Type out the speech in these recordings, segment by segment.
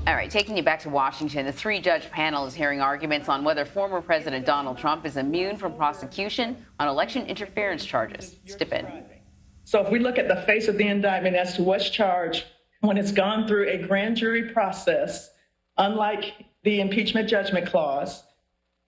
All right, taking you back to Washington, the three-judge panel is hearing arguments on whether former President Donald Trump is immune from prosecution on election interference charges. Step in. So if we look at the face of the indictment as to what's charged, when it's gone through a grand jury process, unlike the impeachment judgment clause,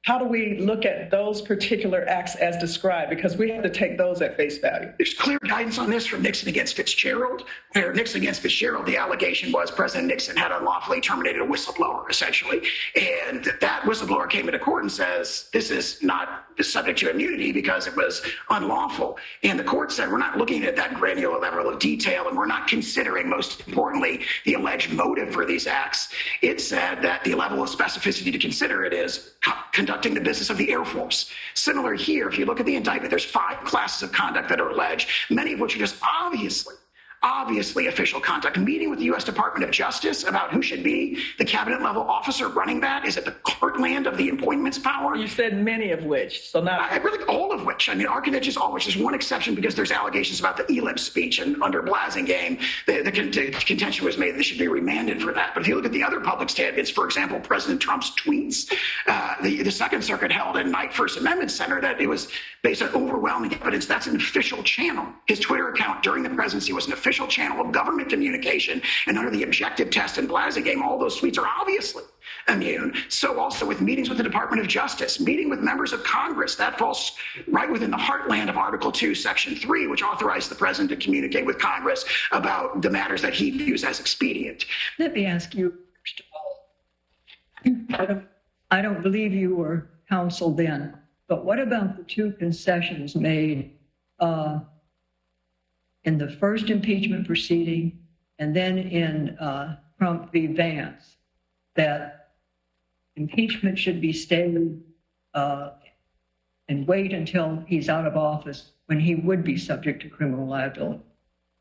how do we look at those particular acts as described? Because we have to take those at face value. There's clear guidance on this from Nixon against Fitzgerald, where Nixon against Fitzgerald, the allegation was President Nixon had unlawfully terminated a whistleblower, essentially. And that whistleblower came into court and says, this is not subject to immunity because it was unlawful. And the court said, we're not looking at that granular level of detail, and we're not considering, most importantly, the alleged motive for these acts. It said that the level of specificity to consider it is conducting the business of the Air Force. Similar here, if you look at the indictment, there's 5 classes of conduct that are alleged, many of which are just obviously official conduct. Meeting with the U.S. Department of Justice about who should be the cabinet level officer running that. Is it the heartland of the appointments power? You said many of which, so not really all of which. I mean, our contention is all which. There's one exception because there's allegations about the ELIP speech, and under Blasingame, the contention was made that they should be remanded for that. But if you look at the other public statements, for example, President Trump's tweets, the Second Circuit held in Knight First Amendment Center that it was based on overwhelming evidence. That's an official channel. His Twitter account during the presidency was an official channel of government communication, and under the objective test in Blasingame, all those tweets are obviously immune. So also with meetings with the Department of Justice, meeting with members of Congress, that falls right within the heartland of Article 2, Section 3, which authorized the president to communicate with Congress about the matters that he views as expedient. Let me ask you, first of all, I don't believe you were counsel then, but what about the 2 concessions made in the first impeachment proceeding and then in Trump v. Vance, that impeachment should be stayed and wait until he's out of office when he would be subject to criminal liability?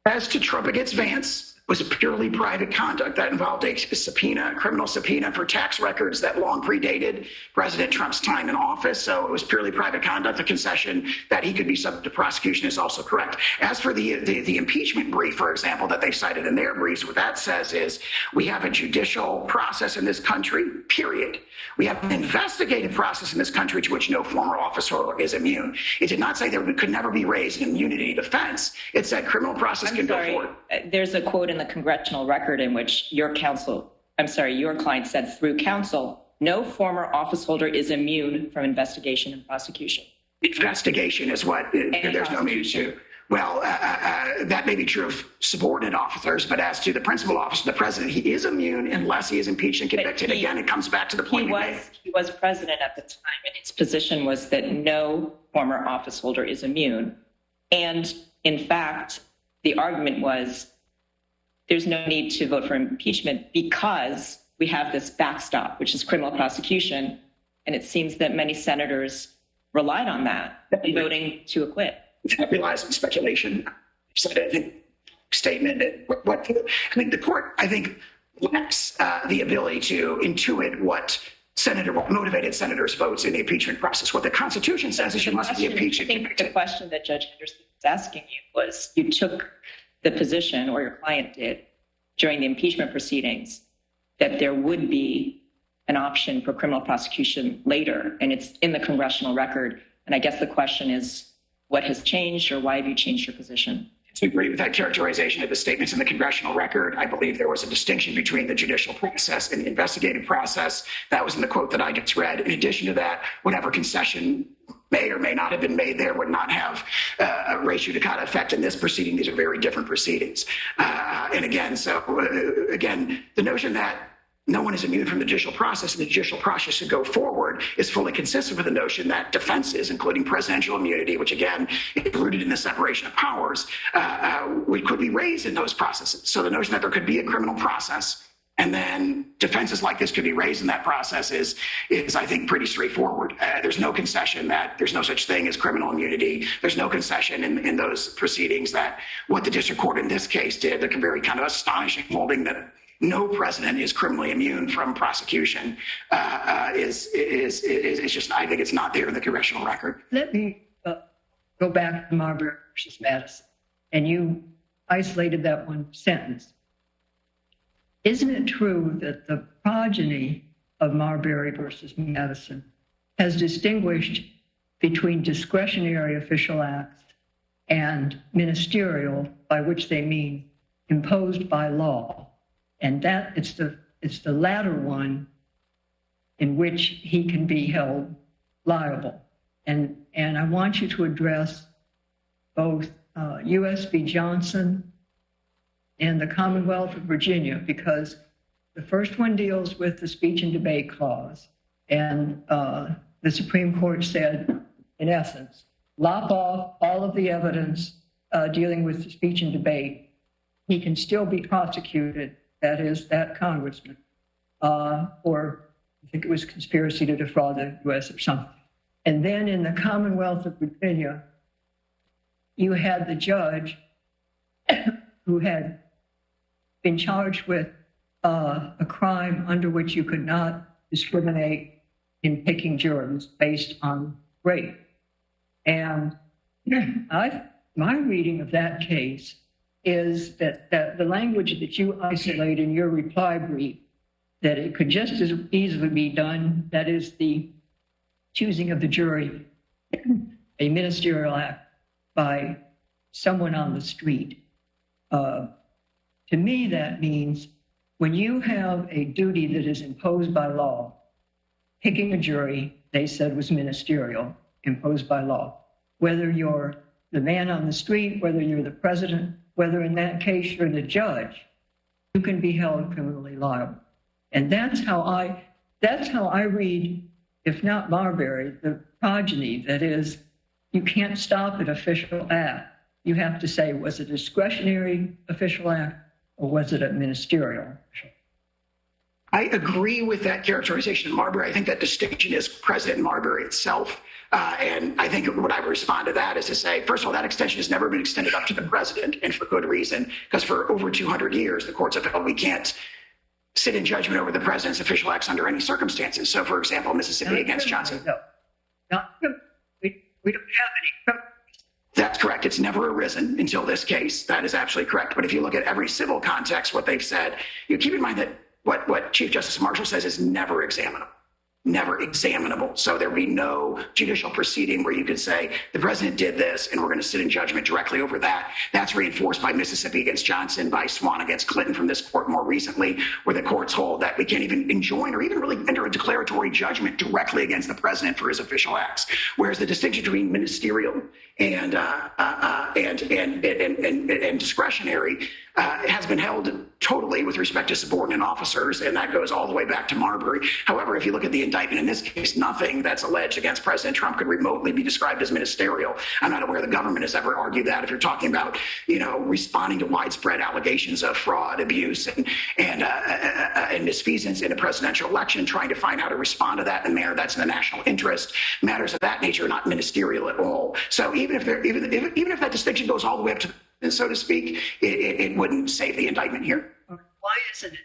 As to Trump against Vance, was a purely private conduct that involved a subpoena, a criminal subpoena for tax records that long predated President Trump's time in office. So it was purely private conduct. The concession that he could be subject to prosecution is also correct. As for the impeachment brief, for example, that they cited in their briefs, what that says is we have a judicial process in this country, period. We have an investigative process in this country to which no former officer is immune. It did not say there could never be raised an immunity defense. It said criminal process can go forward. There's a quote in the congressional record in which your client said through counsel, no former office holder is immune from investigation and prosecution. Investigation is what there's no immunity to. Well, that may be true of subordinate officers, but as to the principal officer, the president, he is immune unless he is impeached and convicted. Again, it comes back to the point he was president at the time, and his position was that no former office holder is immune. And in fact, the argument was there's no need to vote for impeachment because we have this backstop, which is criminal prosecution. And it seems that many senators relied on that in voting to acquit. That relies on speculation. I think statement. The court, I think, lacks the ability to intuit what motivated senators' votes in the impeachment process. What the Constitution says is you must be impeached and convicted. The question that Judge Henderson was asking you was, you took the position, or your client did, during the impeachment proceedings, that there would be an option for criminal prosecution later, and it's in the congressional record. And I guess the question is, what has changed, or why have you changed your position? To agree with that characterization of the statements in the congressional record, I believe there was a distinction between the judicial process and the investigative process. That was in the quote that I just read. In addition to that, whatever concession may or may not have been made there would not have a res judicata effect in this proceeding. These are very different proceedings. And again, the notion that no one is immune from the judicial process and the judicial process should go forward is fully consistent with the notion that defenses, including presidential immunity, which again is rooted in the separation of powers, could be raised in those processes. So the notion that there could be a criminal process and then defenses like this could be raised in that process is I think, pretty straightforward. There's no concession that there's no such thing as criminal immunity. There's no concession in those proceedings that what the district court in this case did, the very kind of astonishing holding that no president is criminally immune from prosecution is just, I think it's not there in the congressional record. Let me go back to Marbury versus Madison, and you isolated that one sentence. Isn't it true that the progeny of Marbury versus Madison has distinguished between discretionary official acts and ministerial, by which they mean imposed by law? And that it's the latter one in which he can be held liable. And I want you to address both U.S. v. Johnson and the Commonwealth of Virginia, because the first one deals with the speech and debate clause. And the Supreme Court said, in essence, lop off all of the evidence dealing with the speech and debate. He can still be prosecuted, that is, that congressman, for, I think it was conspiracy to defraud the U.S. or something. And then in the Commonwealth of Virginia, you had the judge who had been charged with a crime under which you could not discriminate in picking jurors based on race. And my reading of that case is that the language that you isolate in your reply brief, that it could just as easily be done, that is the choosing of the jury, a ministerial act by someone on the street. To me, that means when you have a duty that is imposed by law, picking a jury, they said was ministerial, imposed by law. Whether you're the man on the street, whether you're the president, whether in that case you're the judge, you can be held criminally liable. And that's how I read, if not Marbury, the progeny. That is, you can't stop an official act. You have to say, was it a discretionary official act or was it a ministerial official? I agree with that characterization of Marbury. I think that distinction is present in Marbury itself. And I think what I would respond to that is to say, first of all, that extension has never been extended up to the president, and for good reason, because for over 200 years, the courts have held we can't sit in judgment over the president's official acts under any circumstances. So, for example, Mississippi against Johnson. No, we don't have any criminal. That's correct. It's never arisen until this case. That is absolutely correct. But if you look at every civil context, what they've said, you keep in mind that what Chief Justice Marshall says is never examinable. Never examinable. So there would be no judicial proceeding where you could say the president did this and we're going to sit in judgment directly over that. That's reinforced by Mississippi against Johnson, by Swan against Clinton from this court more recently, where the courts hold that we can't even enjoin or even really enter a declaratory judgment directly against the president for his official acts. Whereas the distinction between ministerial and discretionary has been held totally with respect to subordinate officers, and that goes all the way back to Marbury. However, if you look at the indictment in this case, nothing that's alleged against President Trump could remotely be described as ministerial. I'm not aware the government has ever argued that. If you're talking about, responding to widespread allegations of fraud, abuse, and misfeasance in a presidential election, trying to find how to respond to that in a manner that's in the national interest, matters of that nature are not ministerial at all. So even if that distinction goes all the way up to, so to speak, it wouldn't save the indictment here. Why isn't it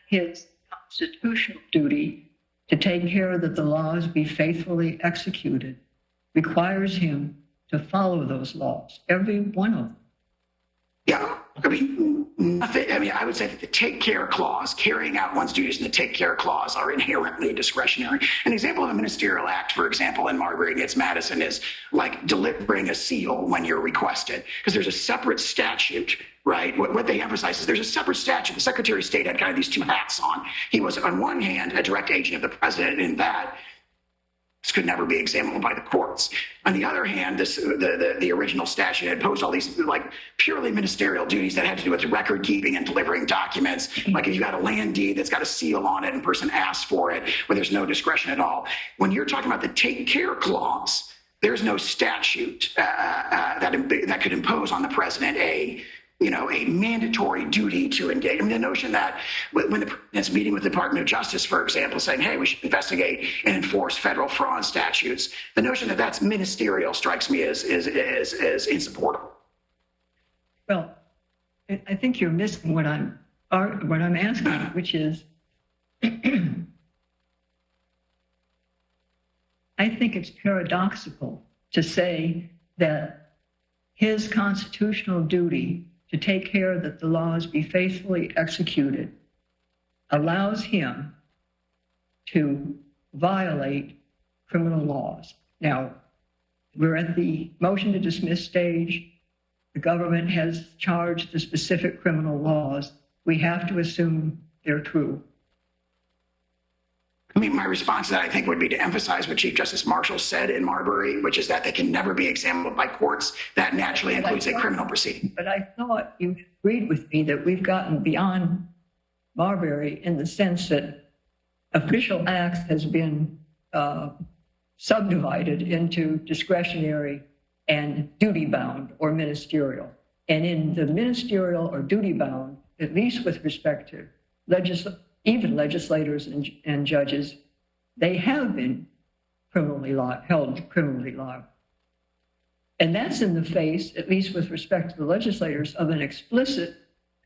his constitutional duty to take care that the laws be faithfully executed requires him to follow those laws, every one of them? Yeah, I would say that the take care clause, carrying out one's duties in the take care clause, are inherently discretionary. An example of a ministerial act, for example, in Marbury against Madison is like delivering a seal when you're requested, because there's a separate statute, right? What they emphasize is there's a separate statute. The Secretary of State had kind of these two hats on. He was, on one hand, a direct agent of the president, in that this could never be examined by the courts. On the other hand, the original statute had posed all these like purely ministerial duties that had to do with record keeping and delivering documents. Like if you got a land deed that's got a seal on it and a person asks for it, where there's no discretion at all. When you're talking about the take care clause, there's no statute that could impose on the president a mandatory duty to engage. I mean, the notion that when the president's meeting with the Department of Justice, for example, saying, hey, we should investigate and enforce federal fraud statutes, the notion that that's ministerial strikes me as insupportable. Well, I think you're missing what I'm asking, which is, I think it's paradoxical to say that his constitutional duty to take care that the laws be faithfully executed allows him to violate criminal laws. Now, we're at the motion to dismiss stage. The government has charged the specific criminal laws. We have to assume they're true. I mean, my response to that, I think, would be to emphasize what Chief Justice Marshall said in Marbury, which is that they can never be examined by courts. That naturally includes a criminal proceeding. But I thought you agreed with me that we've gotten beyond Marbury in the sense that official acts has been subdivided into discretionary and duty-bound or ministerial. And in the ministerial or duty-bound, at least with respect to even legislators and judges, they have been held criminally liable. And that's in the face, at least with respect to the legislators, of an explicit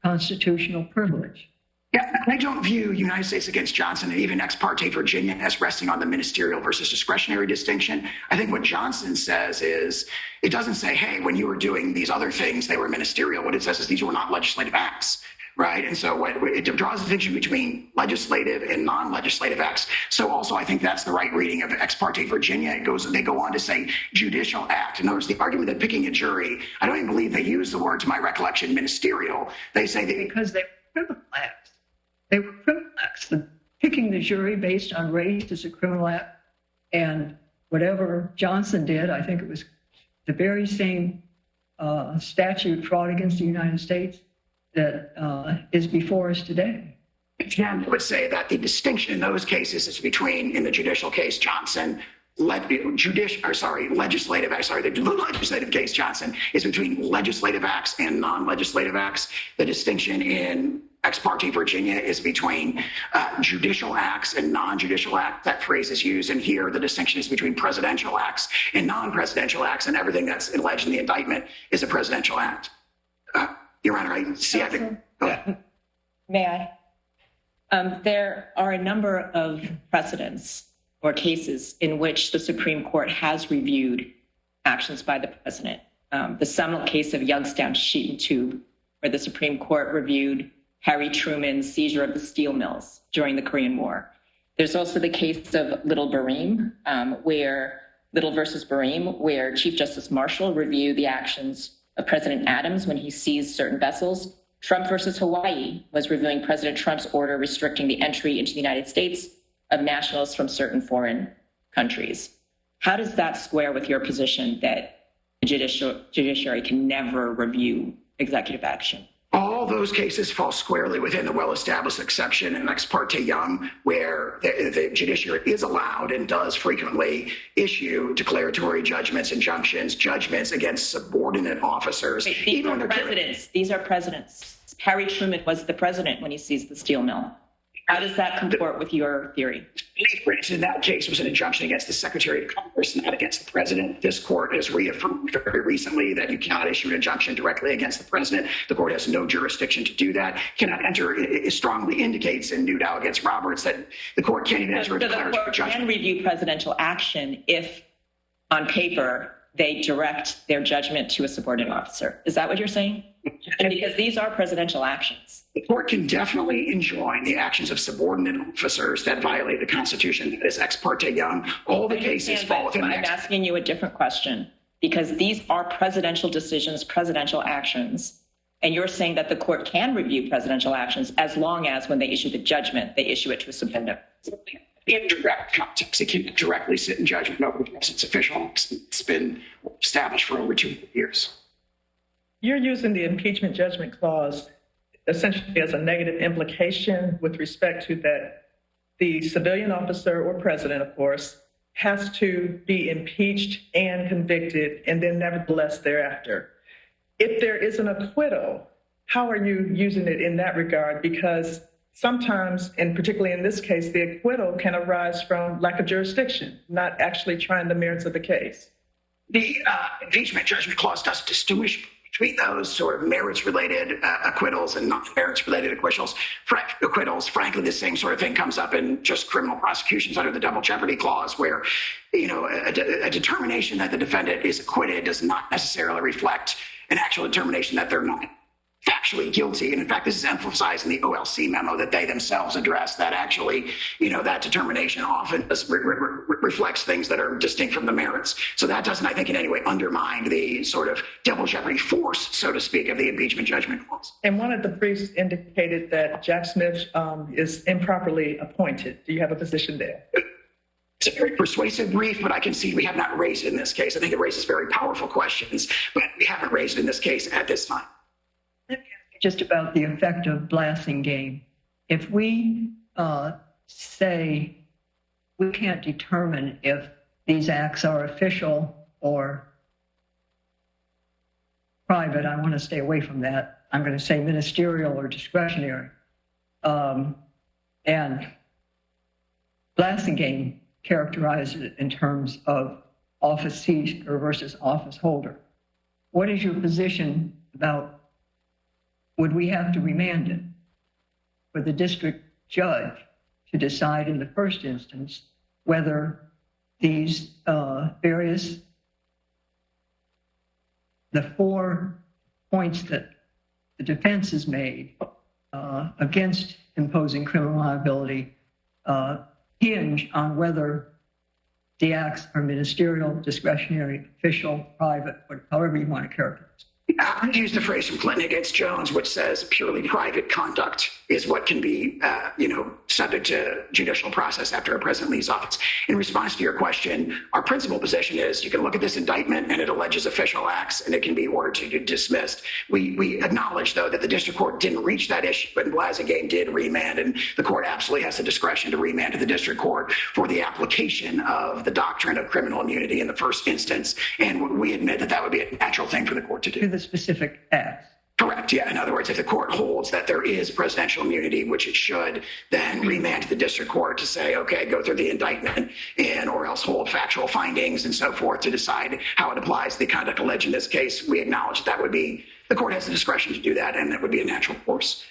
constitutional privilege. Yeah, I don't view United States against Johnson and even ex parte Virginia as resting on the ministerial versus discretionary distinction. I think what Johnson says is, it doesn't say, hey, when you were doing these other things, they were ministerial. What it says is these were not legislative acts. Right. And so it draws a distinction between legislative and non-legislative acts. So also, I think that's the right reading of ex parte Virginia. They go on to say judicial act. In other words, the argument that picking a jury, I don't even believe they use the word, to my recollection, ministerial. They say that because they were criminal acts. They were criminal acts. Picking the jury based on race is a criminal act. And whatever Johnson did, I think it was the very same statute, fraud against the United States, that is before us today. Again, I would say that the distinction in those cases is between, in the judicial case, Johnson, the legislative case, Johnson, is between legislative acts and non-legislative acts. The distinction in ex parte Virginia is between judicial acts and non-judicial acts. That phrase is used. And here, the distinction is between presidential acts and non-presidential acts, and everything that's alleged in the indictment is a presidential act. Your Honor, I see. I think. May I? There are a number of precedents or cases in which the Supreme Court has reviewed actions by the president. The seminal case of Youngstown Sheet and Tube, where the Supreme Court reviewed Harry Truman's seizure of the steel mills during the Korean War. There's also the case of Little versus Bareem, where Chief Justice Marshall reviewed the actions of President Adams when he seized certain vessels. Trump versus Hawaii was reviewing President Trump's order restricting the entry into the United States of nationals from certain foreign countries. How does that square with your position that the judiciary can never review executive action? All those cases fall squarely within the well-established exception in Ex parte Young, where the judiciary is allowed and does frequently issue declaratory judgments, injunctions, judgments against subordinate officers. These are presidents. Harry Truman was the president when he seized the steel mill. How does that comport with your theory? In that case, it was an injunction against the Secretary of Congress, not against the president. This court has reaffirmed very recently that you cannot issue an injunction directly against the president. The court has no jurisdiction to do that. Cannot enter. It strongly indicates in Newdow against Roberts that the court can't even enter a declaratory judgment. Can review presidential action if, on paper, they direct their judgment to a subordinate officer. Is that what you're saying? Because these are presidential actions. The court can definitely enjoin the actions of subordinate officers that violate the Constitution. That is Ex parte Young. All the cases fall within. I'm asking you a different question, because these are presidential decisions, presidential actions, and you're saying that the court can review presidential actions as long as, when they issue the judgment, they issue it to a subordinate. In direct context, it can directly sit in judgment over the president's official acts. It's been established for over 2 years. You're using the impeachment judgment clause essentially as a negative implication with respect to that the civilian officer or president, of course, has to be impeached and convicted, and then nevertheless thereafter. If there is an acquittal, how are you using it in that regard? Because sometimes, and particularly in this case, the acquittal can arise from lack of jurisdiction, not actually trying the merits of the case. The impeachment judgment clause does distinguish between those sort of merits-related acquittals and non-merits-related acquittals. Frankly, the same sort of thing comes up in just criminal prosecutions under the double jeopardy clause, where, you know, a determination that the defendant is acquitted does not necessarily reflect an actual determination that they're not actually guilty. And in fact, this is emphasized in the OLC memo that they themselves address, that actually, that determination often reflects things that are distinct from the merits. So that doesn't, I think, in any way undermine the sort of double jeopardy force, so to speak, of the impeachment judgment clause. And one of the briefs indicated that Jack Smith is improperly appointed. Do you have a position there? It's a very persuasive brief, but I can see we have not raised it in this case. I think it raises very powerful questions, but we haven't raised it in this case at this time. Just about the effect of Blasingame. If we say we can't determine if these acts are official or private, I want to stay away from that. I'm going to say ministerial or discretionary. And Blasingame characterizes it in terms of office seeker versus office holder. What is your position about, would we have to remand it for the district judge to decide in the first instance whether these the 4 points that the defense has made against imposing criminal liability hinge on whether the acts are ministerial, discretionary, official, private, or however you want to characterize it? I used the phrase from Clinton against Jones, which says purely private conduct is what can be, subject to judicial process after a president leaves office. In response to your question, our principal position is you can look at this indictment and it alleges official acts and it can be ordered to be dismissed. We acknowledge, though, that the district court didn't reach that issue, but Blasingame did remand, and the court absolutely has the discretion to remand to the district court for the application of the doctrine of criminal immunity in the first instance. And we admit that that would be a natural thing for the court to do. To the specific acts. Correct. Yeah. In other words, if the court holds that there is presidential immunity, which it should, then remand to the district court to say, okay, go through the indictment and or else hold factual findings and so forth to decide how it applies to the conduct alleged in this case. We acknowledge that would be, the court has the discretion to do that, and that would be a natural course.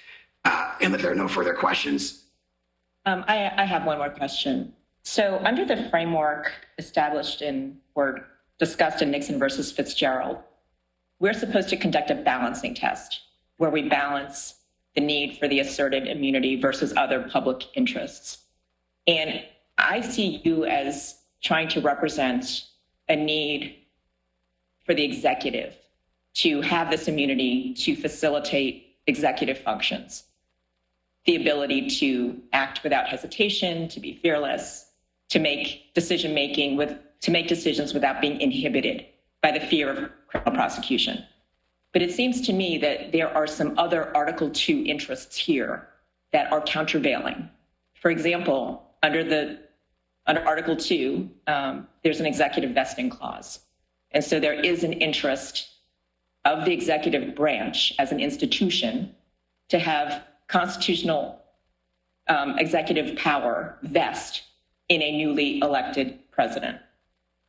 And if there are no further questions. I have one more question. So under the framework established in or discussed in Nixon versus Fitzgerald, we're supposed to conduct a balancing test where we balance the need for the asserted immunity versus other public interests. And I see you as trying to represent a need for the executive to have this immunity to facilitate executive functions, the ability to act without hesitation, to be fearless, to make decisions without being inhibited by the fear of criminal prosecution. But it seems to me that there are some other Article 2 interests here that are countervailing. For example, under Article 2, there's an executive vesting clause. And so there is an interest of the executive branch as an institution to have constitutional executive power vest in a newly elected president.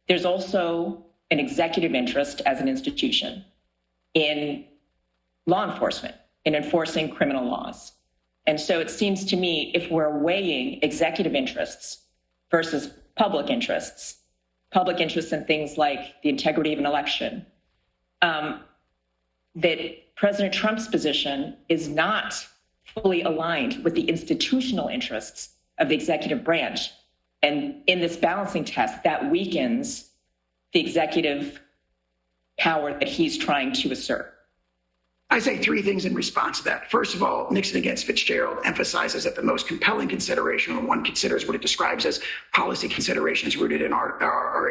There's also an executive interest as an institution in law enforcement, in enforcing criminal laws. And so it seems to me, if we're weighing executive interests versus public interests in things like the integrity of an election, that President Trump's position is not fully aligned with the institutional interests of the executive branch. And in this balancing test, that weakens the executive power that he's trying to assert. I say 3 things in response to that. First of all, Nixon against Fitzgerald emphasizes that the most compelling consideration when one considers what it describes as policy considerations rooted in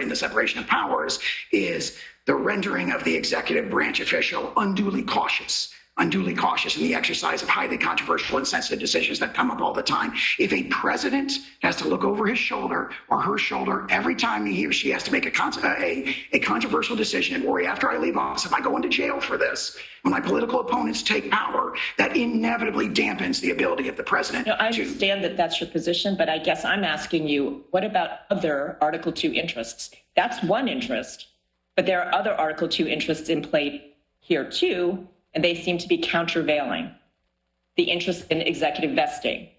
in the separation of powers is the rendering of the executive branch official unduly cautious in the exercise of highly controversial and sensitive decisions that come up all the time. If a president has to look over his shoulder or her shoulder every time he or she has to make a controversial decision and worry, after I leave office, if I go into jail for this, when my political opponents take power, that inevitably dampens the ability of the president. I understand that that's your position, but I guess I'm asking you, what about other Article 2 interests? That's one interest, but there are other Article 2 interests in play here too, and they seem to be countervailing. The interest in executive vesting,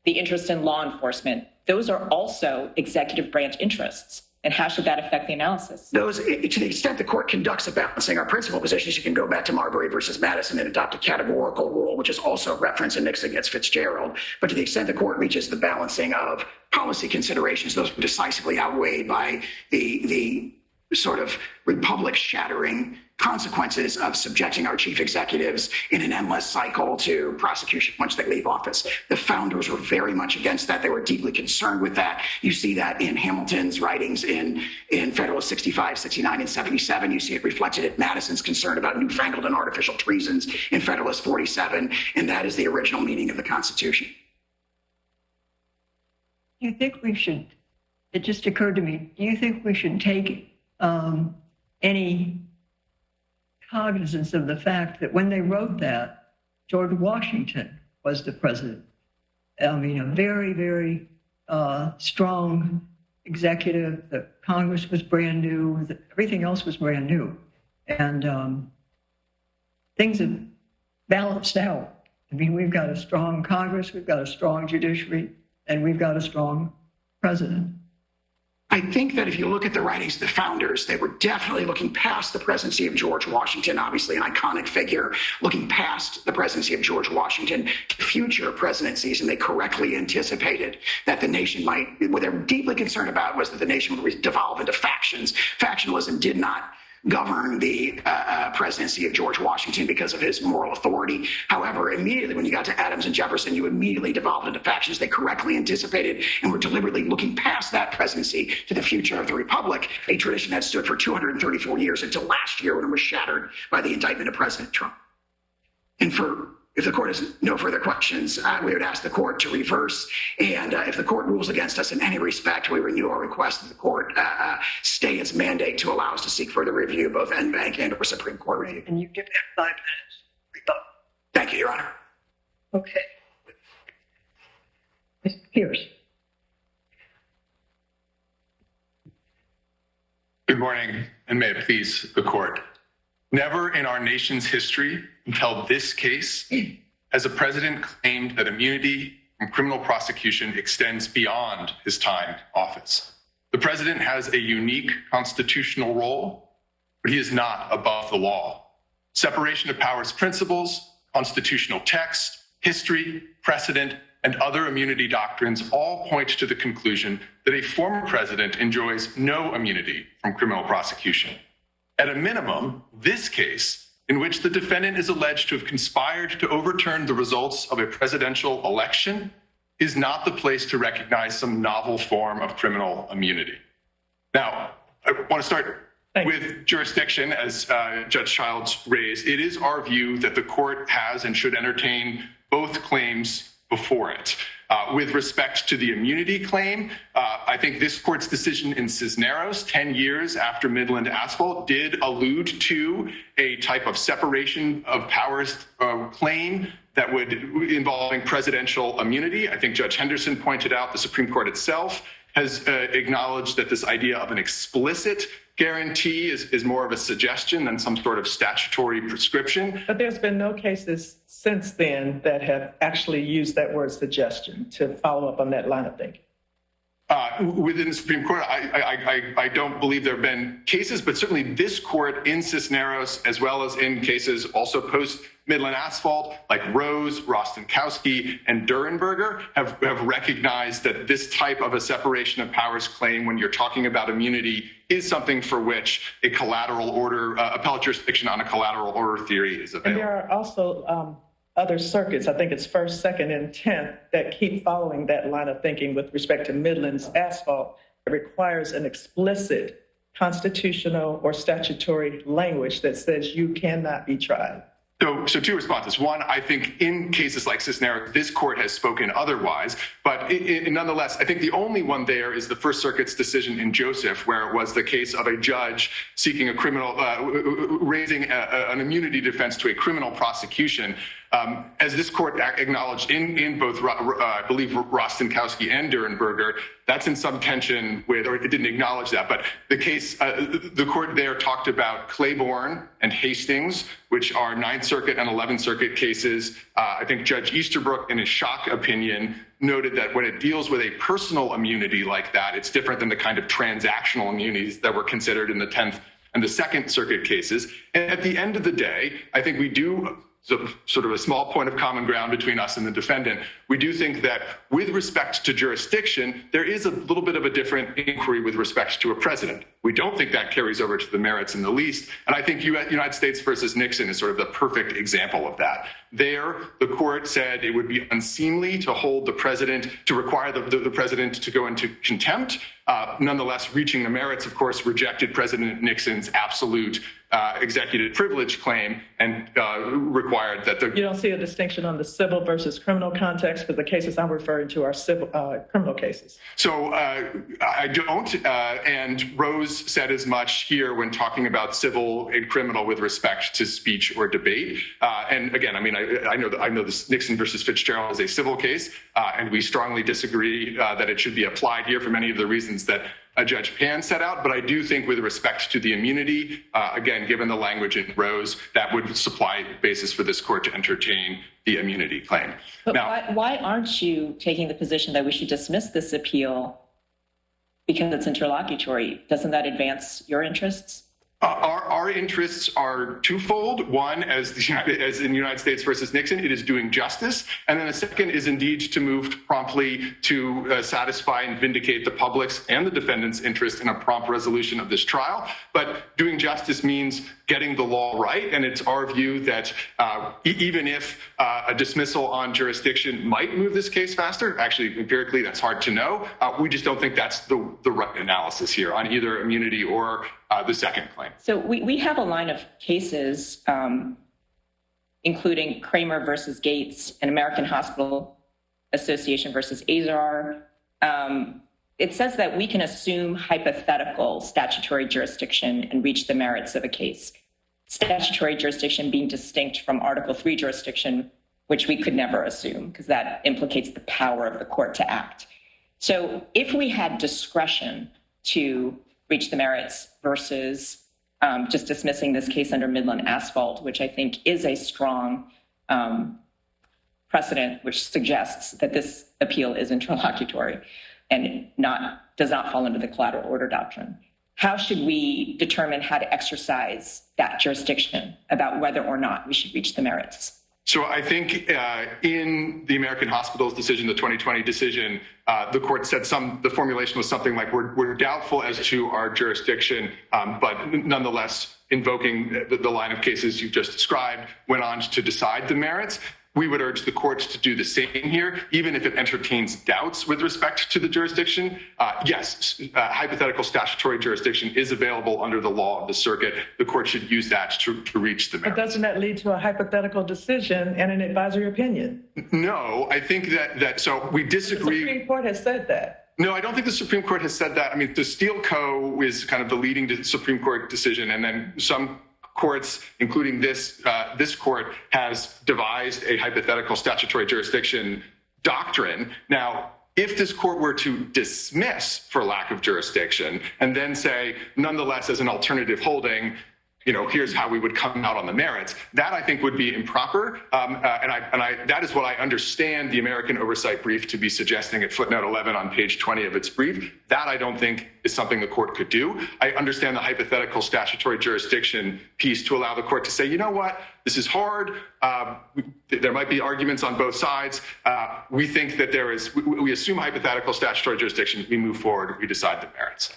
the interest in law enforcement, those are also executive branch interests. And how should that affect the analysis? Those, to the extent the court conducts a balancing, our principal positions, you can go back to Marbury versus Madison and adopt a categorical rule, which is also referenced in Nixon against Fitzgerald. But to the extent the court reaches the balancing of policy considerations, those are decisively outweighed by the sort of republic-shattering consequences of subjecting our chief executives in an endless cycle to prosecution once they leave office. The founders were very much against that. They were deeply concerned with that. You see that in Hamilton's writings in Federalist 65, 69, and 77. You see it reflected in Madison's concern about newfangled and artificial treasons in Federalist 47, and that is the original meaning of the Constitution. Do you think we should, it just occurred to me, do you think we should take any cognizance of the fact that when they wrote that, George Washington was the president? I mean, a very, very strong executive. The Congress was brand new. Everything else was brand new. And things have balanced out. I mean, we've got a strong Congress, we've got a strong judiciary, and we've got a strong president. I think that if you look at the writings of the founders, they were definitely looking past the presidency of George Washington, obviously an iconic figure, looking past the presidency of George Washington to future presidencies. And they correctly anticipated that the nation might, what they were deeply concerned about was that the nation would devolve into factions. Factionalism did not govern the presidency of George Washington because of his moral authority. However, immediately when you got to Adams and Jefferson, you immediately devolved into factions. They correctly anticipated and were deliberately looking past that presidency to the future of the republic, a tradition that stood for 234 years until last year when it was shattered by the indictment of President Trump. And if the court has no further questions, we would ask the court to reverse. And if the court rules against us in any respect, we renew our request that the court stay its mandate to allow us to seek further review, both en banc and or Supreme Court review. And you give that 5 minutes. Thank you, Your Honor. Okay. Mr. Pierce. Good morning, and may it please the court. Never in our nation's history until this case has a president claimed that immunity from criminal prosecution extends beyond his time in office. The president has a unique constitutional role, but he is not above the law. Separation of powers principles, constitutional text, history, precedent, and other immunity doctrines all point to the conclusion that a former president enjoys no immunity from criminal prosecution. At a minimum, this case, in which the defendant is alleged to have conspired to overturn the results of a presidential election, is not the place to recognize some novel form of criminal immunity. Now, I want to start with jurisdiction, as Judge Childs raised. It is our view that the court has and should entertain both claims before it. With respect to the immunity claim, I think this court's decision in Cisneros, 10 years after Midland Asphalt, did allude to a type of separation of powers claim that would involving presidential immunity. I think Judge Henderson pointed out the Supreme Court itself has acknowledged that this idea of an explicit guarantee is more of a suggestion than some sort of statutory prescription. But there's been no cases since then that have actually used that word suggestion to follow up on that line of thinking. Within the Supreme Court, I don't believe there have been cases, but certainly this court in Cisneros, as well as in cases also post-Midland Asphalt, like Rose, Rostenkowski, and Durenberger, have recognized that this type of a separation of powers claim, when you're talking about immunity, is something for which a collateral order, appellate jurisdiction on a collateral order theory is available. And there are also other circuits, I think it's 1st, 2nd, and 10th, that keep following that line of thinking with respect to Midland's Asphalt. It requires an explicit constitutional or statutory language that says you cannot be tried. So two responses. One, I think in cases like Cisneros, this court has spoken otherwise, but nonetheless, I think the only one there is the First Circuit's decision in Joseph, where it was the case of a judge seeking a criminal, raising an immunity defense to a criminal prosecution. As this court acknowledged in both, I believe, Rostenkowski and Durenberger, that's in some tension with, or it didn't acknowledge that, but the case, the court there talked about Claiborne and Hastings, which are Ninth Circuit and 11th Circuit cases. I think Judge Easterbrook, in his shock opinion, noted that when it deals with a personal immunity like that, it's different than the kind of transactional immunities that were considered in the 10th and the Second Circuit cases. And at the end of the day, I think we do, sort of a small point of common ground between us and the defendant, we do think that with respect to jurisdiction, there is a little bit of a different inquiry with respect to a president. We don't think that carries over to the merits in the least. And I think United States versus Nixon is sort of the perfect example of that. There, the court said it would be unseemly to hold the president, to require the president to go into contempt. Nonetheless, reaching the merits, of course, rejected President Nixon's absolute executive privilege claim and required that the... You don't see a distinction on the civil versus criminal context, because the cases I'm referring to are civil criminal cases. So I don't, and Rose said as much here when talking about civil and criminal with respect to speech or debate. And again, I mean, I know this Nixon versus Fitzgerald is a civil case, and we strongly disagree that it should be applied here for many of the reasons that Judge Pan set out. But I do think with respect to the immunity, again, given the language in Rose, that would supply basis for this court to entertain the immunity claim. But now, why aren't you taking the position that we should dismiss this appeal because it's interlocutory? Doesn't that advance your interests? Our interests are twofold. One, as in United States versus Nixon, it is doing justice. And then the second is indeed to move promptly to satisfy and vindicate the public's and the defendant's interest in a prompt resolution of this trial. But doing justice means getting the law right. And it's our view that even if a dismissal on jurisdiction might move this case faster, actually, empirically, that's hard to know. We just don't think that's the right analysis here on either immunity or the second claim. So we have a line of cases, including Kramer versus Gates and American Hospital Association versus Azar. It says that we can assume hypothetical statutory jurisdiction and reach the merits of a case. Statutory jurisdiction being distinct from Article 3 jurisdiction, which we could never assume because that implicates the power of the court to act. So if we had discretion to reach the merits versus just dismissing this case under Midland Asphalt, which I think is a strong precedent, which suggests that this appeal is interlocutory and does not fall under the collateral order doctrine. How should we determine how to exercise that jurisdiction about whether or not we should reach the merits? So I think in the American Hospitals decision, the 2020 decision, the court said the formulation was something like, we're doubtful as to our jurisdiction, but nonetheless, invoking the line of cases you've just described, went on to decide the merits. We would urge the courts to do the same here, even if it entertains doubts with respect to the jurisdiction. Yes, hypothetical statutory jurisdiction is available under the law of the circuit. The court should use that to reach the merits. But doesn't that lead to a hypothetical decision and an advisory opinion? No, I think that so we disagree. The Supreme Court has said that. No, I don't think the Supreme Court has said that. I mean, the Steele Co. is kind of the leading Supreme Court decision, and then some courts, including this court, has devised a hypothetical statutory jurisdiction doctrine. Now, if this court were to dismiss for lack of jurisdiction and then say, nonetheless, as an alternative holding, here's how we would come out on the merits, that I think would be improper. That is what I understand the American Oversight Brief to be suggesting at footnote 11 on page 20 of its brief. That I don't think is something the court could do. I understand the hypothetical statutory jurisdiction piece to allow the court to say, you know what, this is hard. There might be arguments on both sides. We think that we assume hypothetical statutory jurisdiction, we move forward, we decide the merits.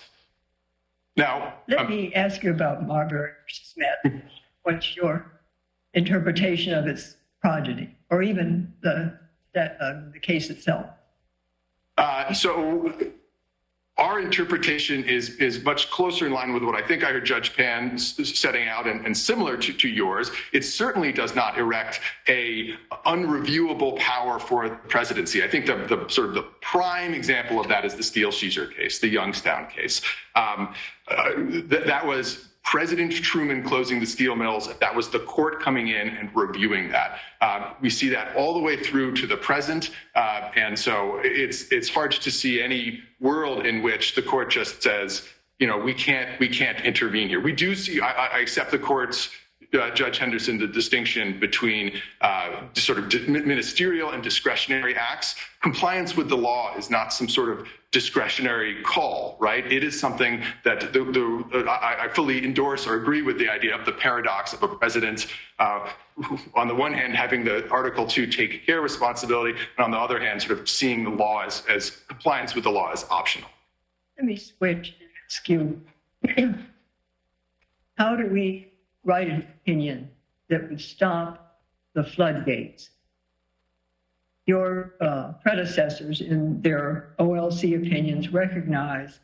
Now, let me ask you about Marbury versus Smith. What's your interpretation of its progeny, or even the case itself? So our interpretation is much closer in line with what I think I heard Judge Pan setting out, and similar to yours. It certainly does not erect a unreviewable power for the presidency. I think the sort of the prime example of that is the Steele-Sheezer case, the Youngstown case. That was President Truman closing the steel mills. That was the court coming in and reviewing that. We see that all the way through to the present. And so it's hard to see any world in which the court just says, we can't intervene here. We do see, I accept the court's, Judge Henderson, the distinction between sort of ministerial and discretionary acts. Compliance with the law is not some sort of discretionary call, right? It is something that I fully endorse or agree with the idea of the paradox of a president, on the one hand, having the Article 2 take care responsibility, and on the other hand, sort of seeing the law as compliance with the law as optional. Let me switch and ask you, how do we write an opinion that would stop the floodgates? Your predecessors in their OLC opinions recognized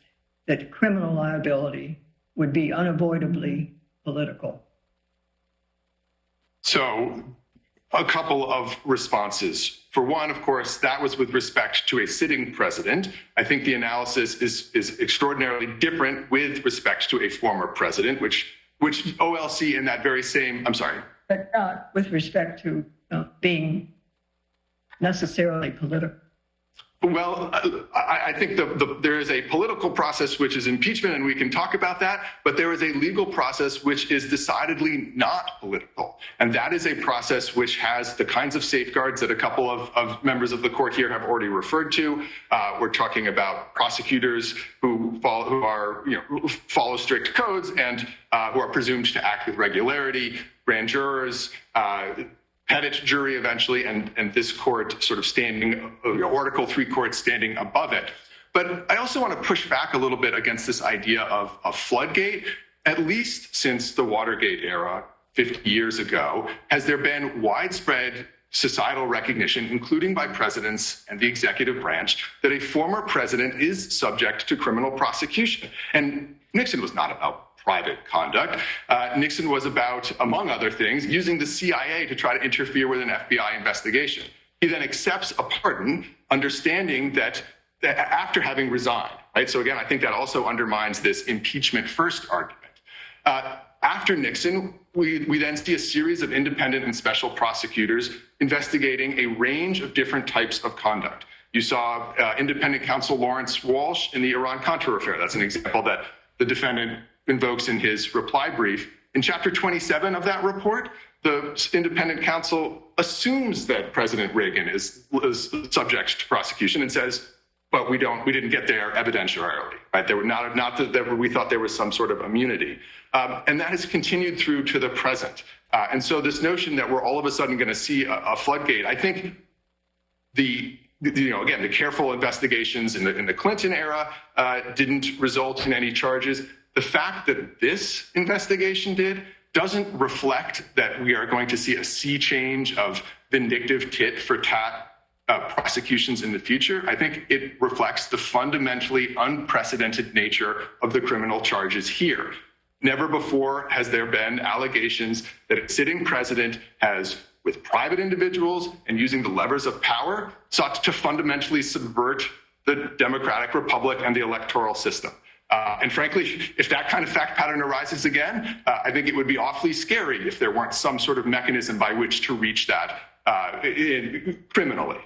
that criminal liability would be unavoidably political. So a couple of responses. For one, of course, that was with respect to a sitting president. I think the analysis is extraordinarily different with respect to a former president, which OLC in that very same, I'm sorry. But not with respect to being necessarily political. Well, I think there is a political process which is impeachment, and we can talk about that, but there is a legal process which is decidedly not political. And that is a process which has the kinds of safeguards that a couple of members of the court here have already referred to. We're talking about prosecutors who follow strict codes and who are presumed to act with regularity, grand jurors, pettit jury eventually, and this court sort of standing, Article 3 court standing above it. But I also want to push back a little bit against this idea of a floodgate. At least since the Watergate era, 50 years ago, has there been widespread societal recognition, including by presidents and the executive branch, that a former president is subject to criminal prosecution. And Nixon was not about private conduct. Nixon was about, among other things, using the CIA to try to interfere with an FBI investigation. He then accepts a pardon, understanding that after having resigned, right? So again, I think that also undermines this impeachment first argument. After Nixon, we then see a series of independent and special prosecutors investigating a range of different types of conduct. You saw independent counsel Lawrence Walsh in the Iran-Contra affair. That's an example that the defendant invokes in his reply brief. In chapter 27 of that report, the independent counsel assumes that President Reagan is subject to prosecution and says, but we didn't get there evidentiarily, right? There were not that we thought there was some sort of immunity. And that has continued through to the present. And so this notion that we're all of a sudden going to see a floodgate, I think the careful investigations in the Clinton era didn't result in any charges. The fact that this investigation doesn't reflect that we are going to see a sea change of vindictive tit for tat prosecutions in the future. I think it reflects the fundamentally unprecedented nature of the criminal charges here. Never before has there been allegations that a sitting president has, with private individuals and using the levers of power, sought to fundamentally subvert the democratic republic and the electoral system. And frankly, if that kind of fact pattern arises again, I think it would be awfully scary if there weren't some sort of mechanism by which to reach that criminally.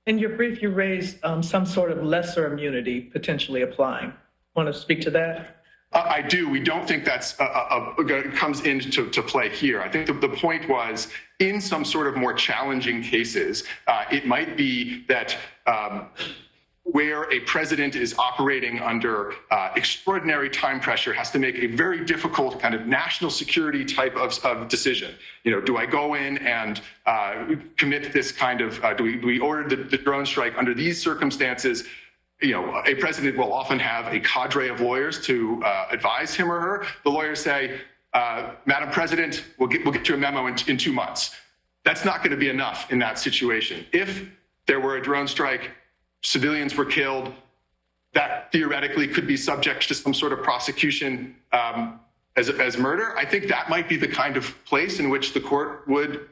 In your brief, you raised some sort of lesser immunity potentially applying. Want to speak to that? I do. We don't think that's comes into play here. I think the point was, in some sort of more challenging cases, it might be that where a president is operating under extraordinary time pressure, has to make a very difficult kind of national security type of decision. Do I go in and commit this kind of, do we order the drone strike under these circumstances? A president will often have a cadre of lawyers to advise him or her. The lawyers say, Madam President, we'll get you a memo in 2 months. That's not going to be enough in that situation. If there were a drone strike, civilians were killed, that theoretically could be subject to some sort of prosecution as murder. I think that might be the kind of place in which the court would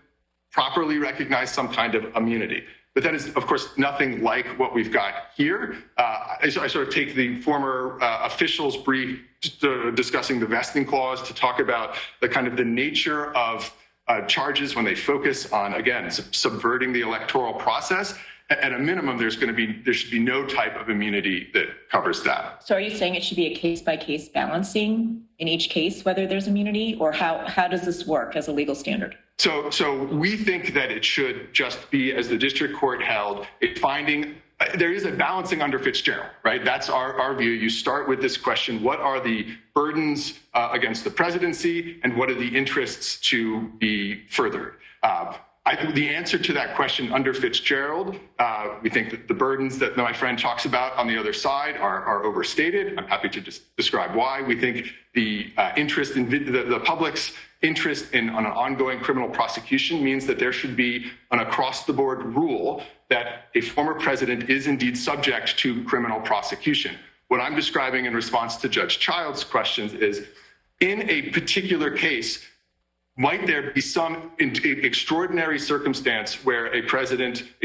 properly recognize some kind of immunity. But that is, of course, nothing like what we've got here. I sort of take the former officials' brief discussing the vesting clause to talk about the kind of the nature of charges when they focus on, again, subverting the electoral process. At a minimum, there should be no type of immunity that covers that. So are you saying it should be a case-by-case balancing in each case, whether there's immunity, or how does this work as a legal standard? So we think that it should just be, as the district court held, a finding. There is a balancing under Fitzgerald, right? That's our view. You start with this question: what are the burdens against the presidency, and what are the interests to be furthered? The answer to that question under Fitzgerald, we think that the burdens that my friend talks about on the other side are overstated. I'm happy to just describe why. We think the interest in the public's interest on an ongoing criminal prosecution means that there should be an across-the-board rule that a former president is indeed subject to criminal prosecution. What I'm describing in response to Judge Child's questions is, in a particular case, might there be some extraordinary circumstance where a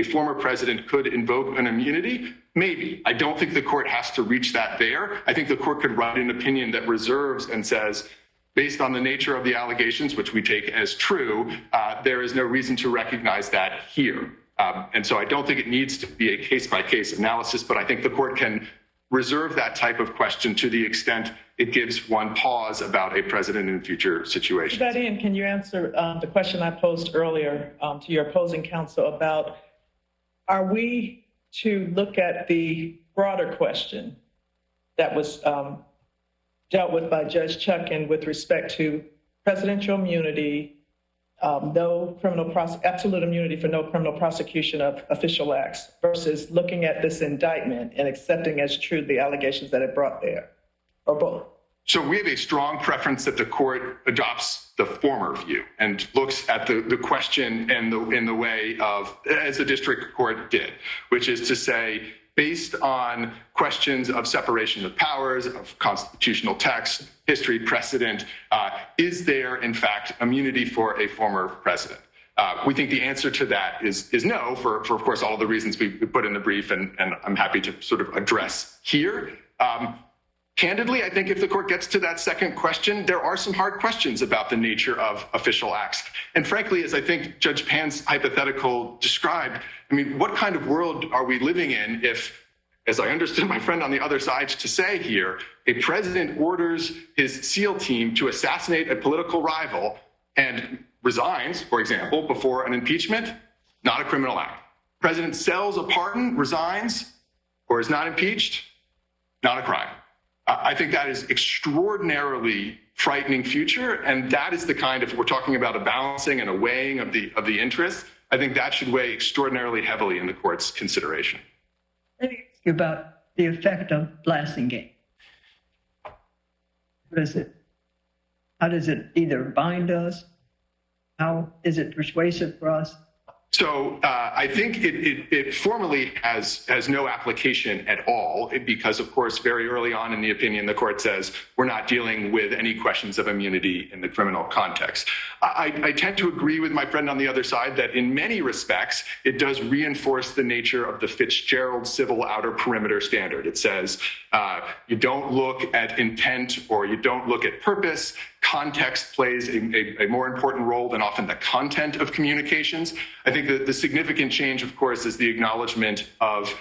former president could invoke an immunity? Maybe. I don't think the court has to reach that there. I think the court could write an opinion that reserves and says, based on the nature of the allegations, which we take as true, there is no reason to recognize that here. And so I don't think it needs to be a case-by-case analysis, but I think the court can reserve that type of question to the extent it gives one pause about a president in future situations. To that end, can you answer the question I posed earlier to your opposing counsel about, are we to look at the broader question that was dealt with by Judge Chutkan with respect to presidential immunity, absolute immunity for no criminal prosecution of official acts, versus looking at this indictment and accepting as true the allegations that it brought there, or both? So we have a strong preference that the court adopts the former view and looks at the question in the way of, as the district court did, which is to say, based on questions of separation of powers, of constitutional text, history, precedent, is there, in fact, immunity for a former president? We think the answer to that is no, for of course, all of the reasons we put in the brief, and I'm happy to sort of address here. Candidly, I think if the court gets to that second question, there are some hard questions about the nature of official acts. And frankly, as I think Judge Pan's hypothetical described, I mean, what kind of world are we living in if, as I understood my friend on the other side to say here, a president orders his SEAL team to assassinate a political rival and resigns, for example, before an impeachment? Not a criminal act. President sells a pardon, resigns, or is not impeached? Not a crime. I think that is extraordinarily frightening future, and that is the kind of, we're talking about a balancing and a weighing of the interests. I think that should weigh extraordinarily heavily in the court's consideration. Let me ask you about the effect of Blasingame. What is it? How does it either bind us? How is it persuasive for us? So I think it formally has no application at all because, of course, very early on in the opinion, the court says we're not dealing with any questions of immunity in the criminal context. I tend to agree with my friend on the other side that in many respects, it does reinforce the nature of the Fitzgerald civil outer perimeter standard. It says you don't look at intent or you don't look at purpose. Context plays a more important role than often the content of communications. I think that the significant change, of course, is the acknowledgement of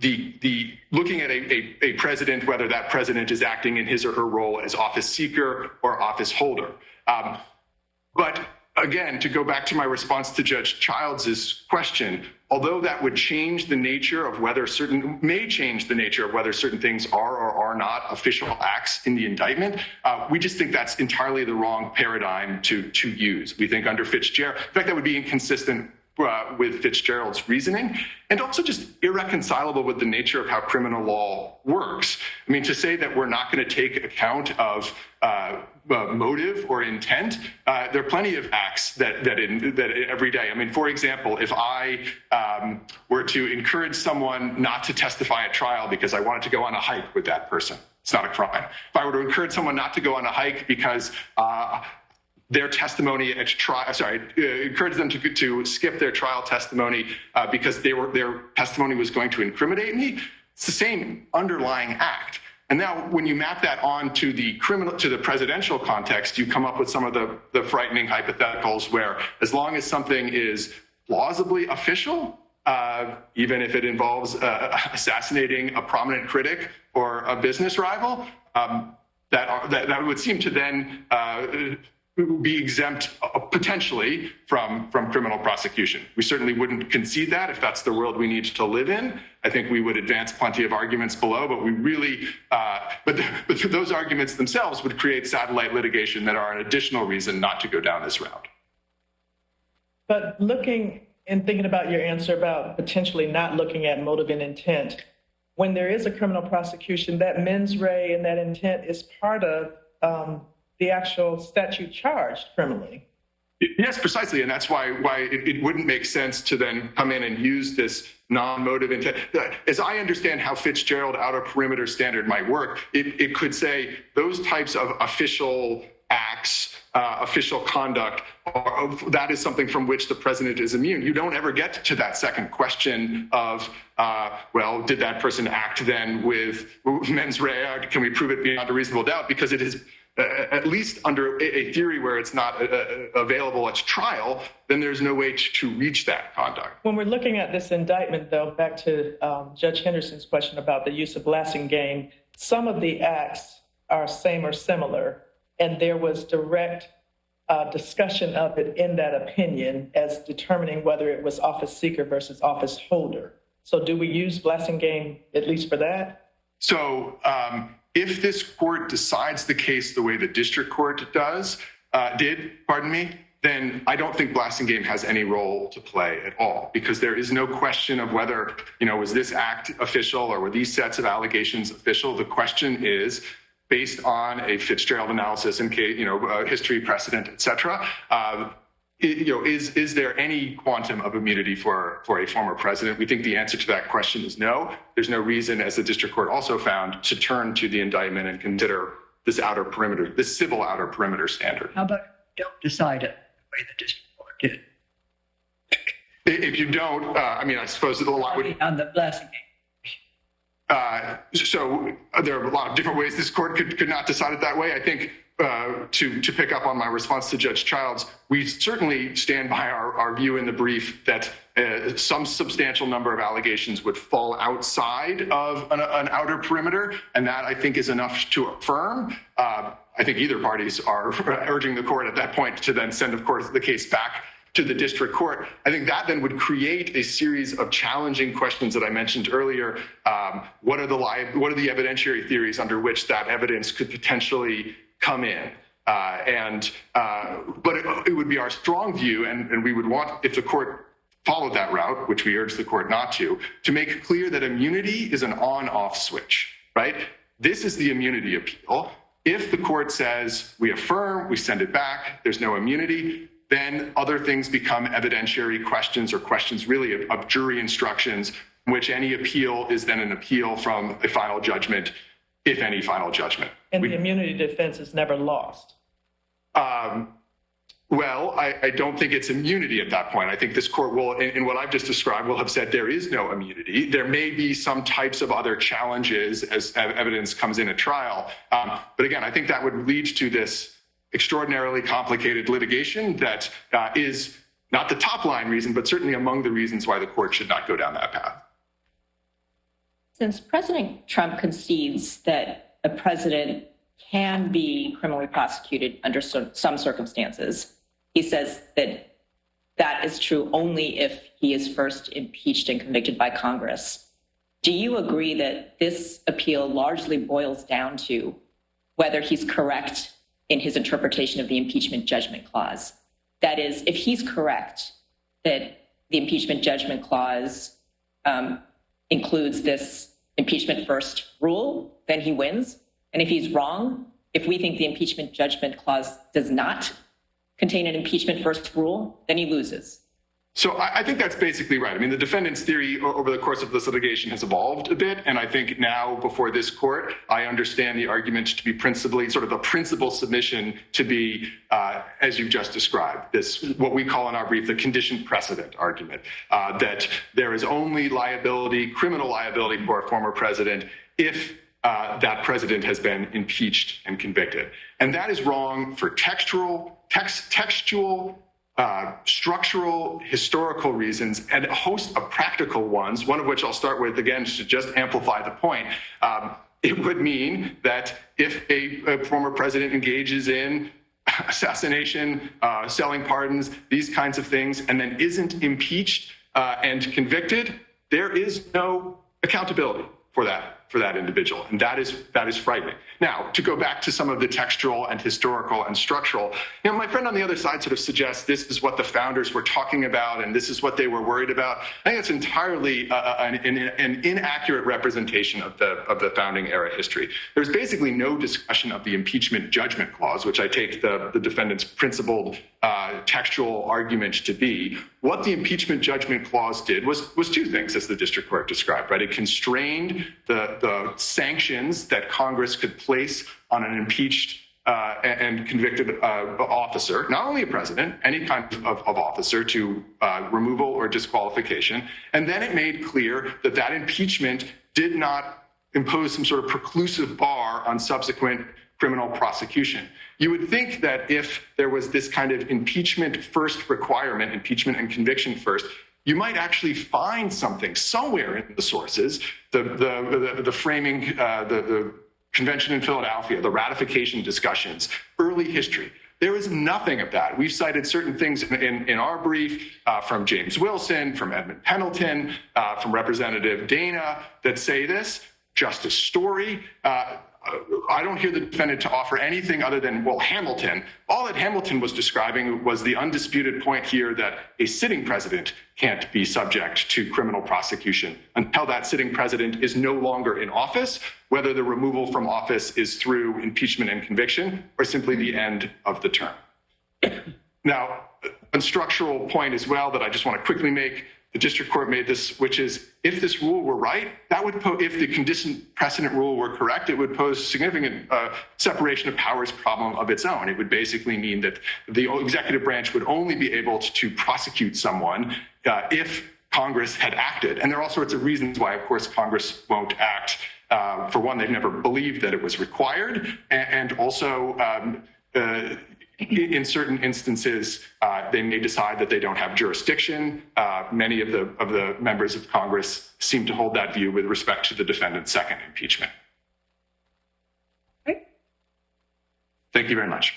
the looking at a president, whether that president is acting in his or her role as office seeker or office holder. But again, to go back to my response to Judge Childs' question, although that would change the nature of whether certain things are or are not official acts in the indictment, we just think that's entirely the wrong paradigm to use. We think under Fitzgerald, in fact, that would be inconsistent with Fitzgerald's reasoning, and also just irreconcilable with the nature of how criminal law works. I mean, to say that we're not going to take account of motive or intent, there are plenty of acts that every day. I mean, for example, if I were to encourage someone not to testify at trial because I wanted to go on a hike with that person, it's not a crime. If I were to encourage someone not to go on a hike because their testimony at trial, encouraged them to skip their trial testimony because their testimony was going to incriminate me. It's the same underlying act. And now when you map that on to the presidential context, you come up with some of the frightening hypotheticals where as long as something is plausibly official, even if it involves assassinating a prominent critic or a business rival, that would seem to then be exempt potentially from criminal prosecution. We certainly wouldn't concede that if that's the world we need to live in. I think we would advance plenty of arguments below, but we really, but those arguments themselves would create satellite litigation that are an additional reason not to go down this route. But looking and thinking about your answer about potentially not looking at motive and intent, when there is a criminal prosecution, that mens rea and that intent is part of the actual statute charged criminally. Yes, precisely. And that's why it wouldn't make sense to then come in and use this non-motive intent. As I understand how Fitzgerald outer perimeter standard might work, it could say those types of official acts, official conduct, that is something from which the president is immune. You don't ever get to that second question of, well, did that person act then with mens rea? Can we prove it beyond a reasonable doubt? Because it is at least under a theory where it's not available at trial, then there's no way to reach that conduct. When we're looking at this indictment, though, back to Judge Henderson's question about the use of blasting, some of the acts are same or similar, and there was direct discussion of it in that opinion as determining whether it was office seeker versus office holder. So do we use blasting at least for that? So if this court decides the case the way the district court did, then I don't think blasting has any role to play at all, because there is no question of whether, was this act official or were these sets of allegations official? The question is, based on a Fitzgerald analysis and history, precedent, et cetera, is there any quantum of immunity for a former president? We think the answer to that question is no. There's no reason, as the district court also found, to turn to the indictment and consider this civil outer perimeter standard. How about don't decide it the way the district court did? If you don't, I suppose a lot would... On the blasting So there are a lot of different ways this court could not decide it that way. I think to pick up on my response to Judge Childs, we certainly stand by our view in the brief that some substantial number of allegations would fall outside of an outer perimeter, and that I think is enough to affirm. I think either parties are urging the court at that point to then send, of course, the case back to the district court. I think that then would create a series of challenging questions that I mentioned earlier. What are the evidentiary theories under which that evidence could potentially come in? But it would be our strong view, and we would want, if the court followed that route, which we urge the court not to make it clear that immunity is an on-off switch, right? This is the immunity appeal. If the court says we affirm, we send it back, there's no immunity, then other things become evidentiary questions or questions really of jury instructions, in which any appeal is then an appeal from a final judgment, if any final judgment. And the immunity defense is never lost. Well, I don't think it's immunity at that point. I think this court will, in what I've just described, will have said there is no immunity. There may be some types of other challenges as evidence comes in at trial. But again, I think that would lead to this extraordinarily complicated litigation that is not the top line reason, but certainly among the reasons why the court should not go down that path. Since President Trump concedes that a president can be criminally prosecuted under some circumstances, he says that that is true only if he is first impeached and convicted by Congress. Do you agree that this appeal largely boils down to whether he's correct in his interpretation of the impeachment judgment clause? That is, if he's correct that the impeachment judgment clause includes this impeachment first rule, then he wins. And if he's wrong, if we think the impeachment judgment clause does not contain an impeachment first rule, then he loses. So I think that's basically right. I mean, the defendant's theory over the course of this litigation has evolved a bit. And I think now before this court, I understand the argument to be principally sort of a principal submission to be, as you've just described, this, what we call in our brief, the conditioned precedent argument, that there is only liability, criminal liability for a former president if that president has been impeached and convicted. And that is wrong for textual, structural, historical reasons, and a host of practical ones, one of which I'll start with, again, to just amplify the point. It would mean that if a former president engages in assassination, selling pardons, these kinds of things, and then isn't impeached and convicted, there is no accountability for that individual. And that is frightening. Now, to go back to some of the textual and historical and structural, my friend on the other side sort of suggests this is what the founders were talking about and this is what they were worried about. I think it's entirely an inaccurate representation of the founding era history. There's basically no discussion of the impeachment judgment clause, which I take the defendant's principled textual argument to be. What the impeachment judgment clause did was two things, as the district court described, right? It constrained the sanctions that Congress could place on an impeached and convicted officer, not only a president, any kind of officer, to removal or disqualification. And then it made clear that that impeachment did not impose some sort of preclusive bar on subsequent criminal prosecution. You would think that if there was this kind of impeachment first requirement, impeachment and conviction first, you might actually find something somewhere in the sources, the framing, the convention in Philadelphia, the ratification discussions, early history. There is nothing of that. We've cited certain things in our brief from James Wilson, from Edmund Pendleton, from Representative Dana that say this. Justice Story. I don't hear the defendant to offer anything other than, well, Hamilton. All that Hamilton was describing was the undisputed point here that a sitting president can't be subject to criminal prosecution until that sitting president is no longer in office, whether the removal from office is through impeachment and conviction or simply the end of the term. Now, a structural point as well that I just want to quickly make. The district court made this, which is, if this rule were right, that would if the conditioned precedent rule were correct, it would pose significant separation of powers problem of its own. It would basically mean that the executive branch would only be able to prosecute someone if Congress had acted. And there are all sorts of reasons why, of course, Congress won't act. For one, they've never believed that it was required, and also in certain instances, they may decide that they don't have jurisdiction. Many of the members of Congress seem to hold that view with respect to the defendant's second impeachment. Okay. Thank you very much.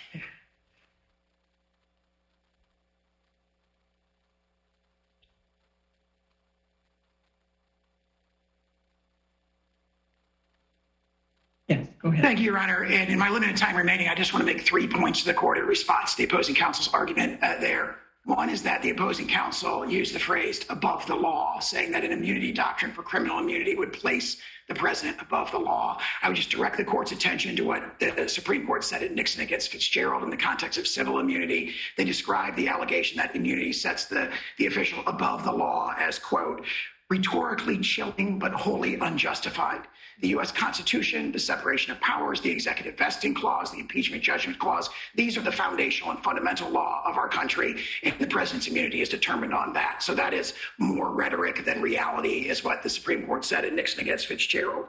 Yes, go ahead. Thank you, Your Honor. And in my limited time remaining, I just want to make 3 points to the court in response to the opposing counsel's argument there. One is that the opposing counsel used the phrase above the law, saying that an immunity doctrine for criminal immunity would place the president above the law. I would just direct the court's attention to what the Supreme Court said in Nixon against Fitzgerald in the context of civil immunity. They described the allegation that immunity sets the official above the law as, quote, rhetorically chilling but wholly unjustified. The U.S. Constitution, the separation of powers, the executive vesting clause, the impeachment judgment clause, these are the foundational and fundamental law of our country, and the president's immunity is determined on that. So that is more rhetoric than reality, is what the Supreme Court said in Nixon against Fitzgerald.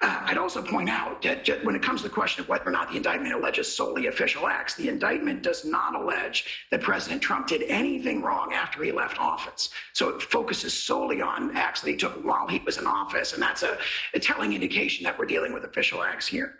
I'd also point out that when it comes to the question of whether or not the indictment alleges solely official acts, the indictment does not allege that President Trump did anything wrong after he left office. So it focuses solely on acts that he took while he was in office, and that's a telling indication that we're dealing with official acts here.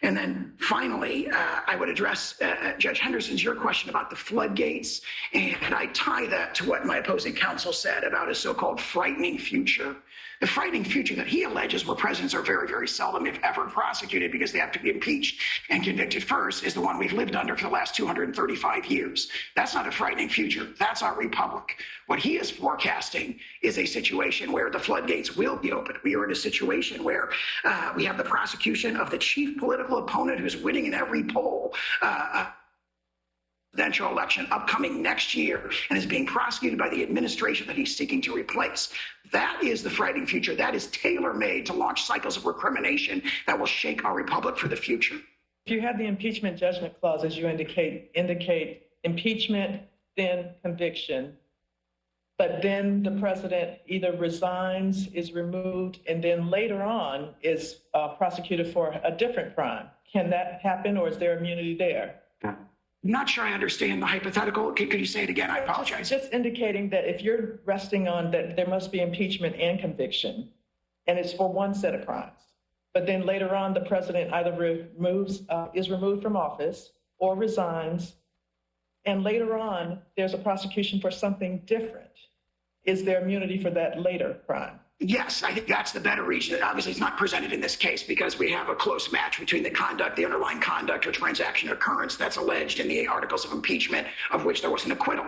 And then finally, I would address, Judge Henderson's, your question about the floodgates, and I tie that to what my opposing counsel said about a so-called frightening future. The frightening future that he alleges, where presidents are very, very seldom, if ever, prosecuted because they have to be impeached and convicted first, is the one we've lived under for the last 235 years. That's not a frightening future. That's our republic. What he is forecasting is a situation where the floodgates will be opened. We are in a situation where we have the prosecution of the chief political opponent who's winning in every poll. presidential election upcoming next year and is being prosecuted by the administration that he's seeking to replace. That is the frightening future. That is tailor-made to launch cycles of recrimination that will shake our republic for the future. If you have the impeachment judgment clause, as you indicate impeachment, then conviction, but then the president either resigns, is removed, and then later on is prosecuted for a different crime. Can that happen, or is there immunity there? I'm not sure I understand the hypothetical. Could you say it again? I apologize. Just indicating that if you're resting on that there must be impeachment and conviction, and it's for one set of crimes, but then later on the president either is removed from office or resigns, and later on there's a prosecution for something different. Is there immunity for that later crime? Yes, I think that's the better reason. Obviously, it's not presented in this case because we have a close match between the conduct, the underlying conduct or transaction occurrence that's alleged in the articles of impeachment, of which there was an acquittal,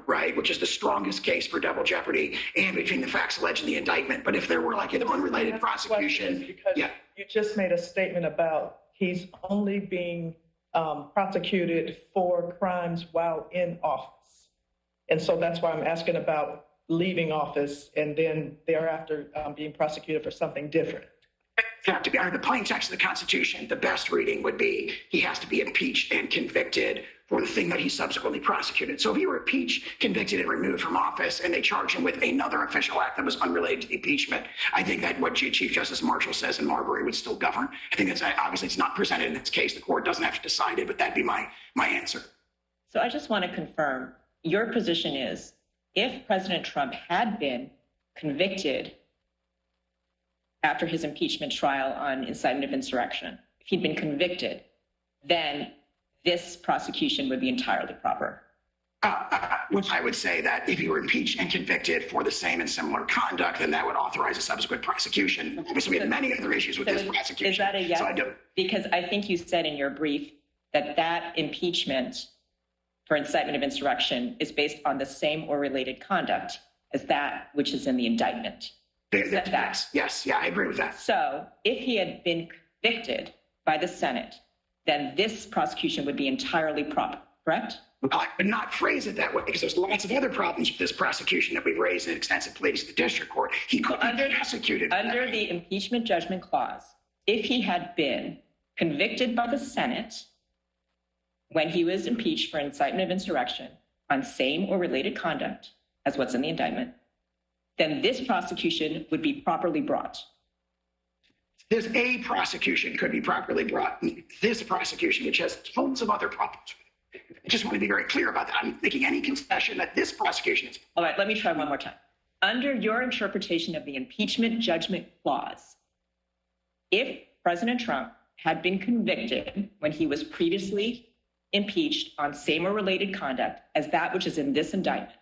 right, which is the strongest case for double jeopardy, and between the facts alleged in the indictment. But if there were like an unrelated prosecution, you just made a statement about he's only being prosecuted for crimes while in office. And so that's why I'm asking about leaving office and then thereafter being prosecuted for something different. To be under the plain text of the Constitution, the best reading would be he has to be impeached and convicted for the thing that he subsequently prosecuted. So if you were impeached, convicted, and removed from office, and they charge him with another official act that was unrelated to the impeachment, I think that what Chief Justice Marshall says in Marbury would still govern. I think that's obviously it's not presented in this case. The court doesn't have to decide it, but that'd be my answer. So I just want to confirm your position is if President Trump had been convicted after his impeachment trial on incitement of insurrection, if he'd been convicted, then this prosecution would be entirely proper. Which I would say that if you were impeached and convicted for the same and similar conduct, then that would authorize a subsequent prosecution. Obviously, we have many other issues with this prosecution. Is that a yes? So I do. Because I think you said in your brief that impeachment for incitement of insurrection is based on the same or related conduct as that which is in the indictment. Yes, I agree with that. So if he had been convicted by the Senate, then this prosecution would be entirely proper, correct? I would not phrase it that way because there's lots of other problems with this prosecution that we've raised in extensive pleadings to the district court. He could be prosecuted. Under the impeachment judgment clause, if he had been convicted by the Senate when he was impeached for incitement of insurrection on same or related conduct as what's in the indictment, then this prosecution would be properly brought. There's a prosecution could be properly brought. This prosecution, which has tons of other problems. I just want to be very clear about that. I'm making any concession that this prosecution is. All right, let me try one more time. Under your interpretation of the impeachment judgment clause, if President Trump had been convicted when he was previously impeached on same or related conduct as that which is in this indictment,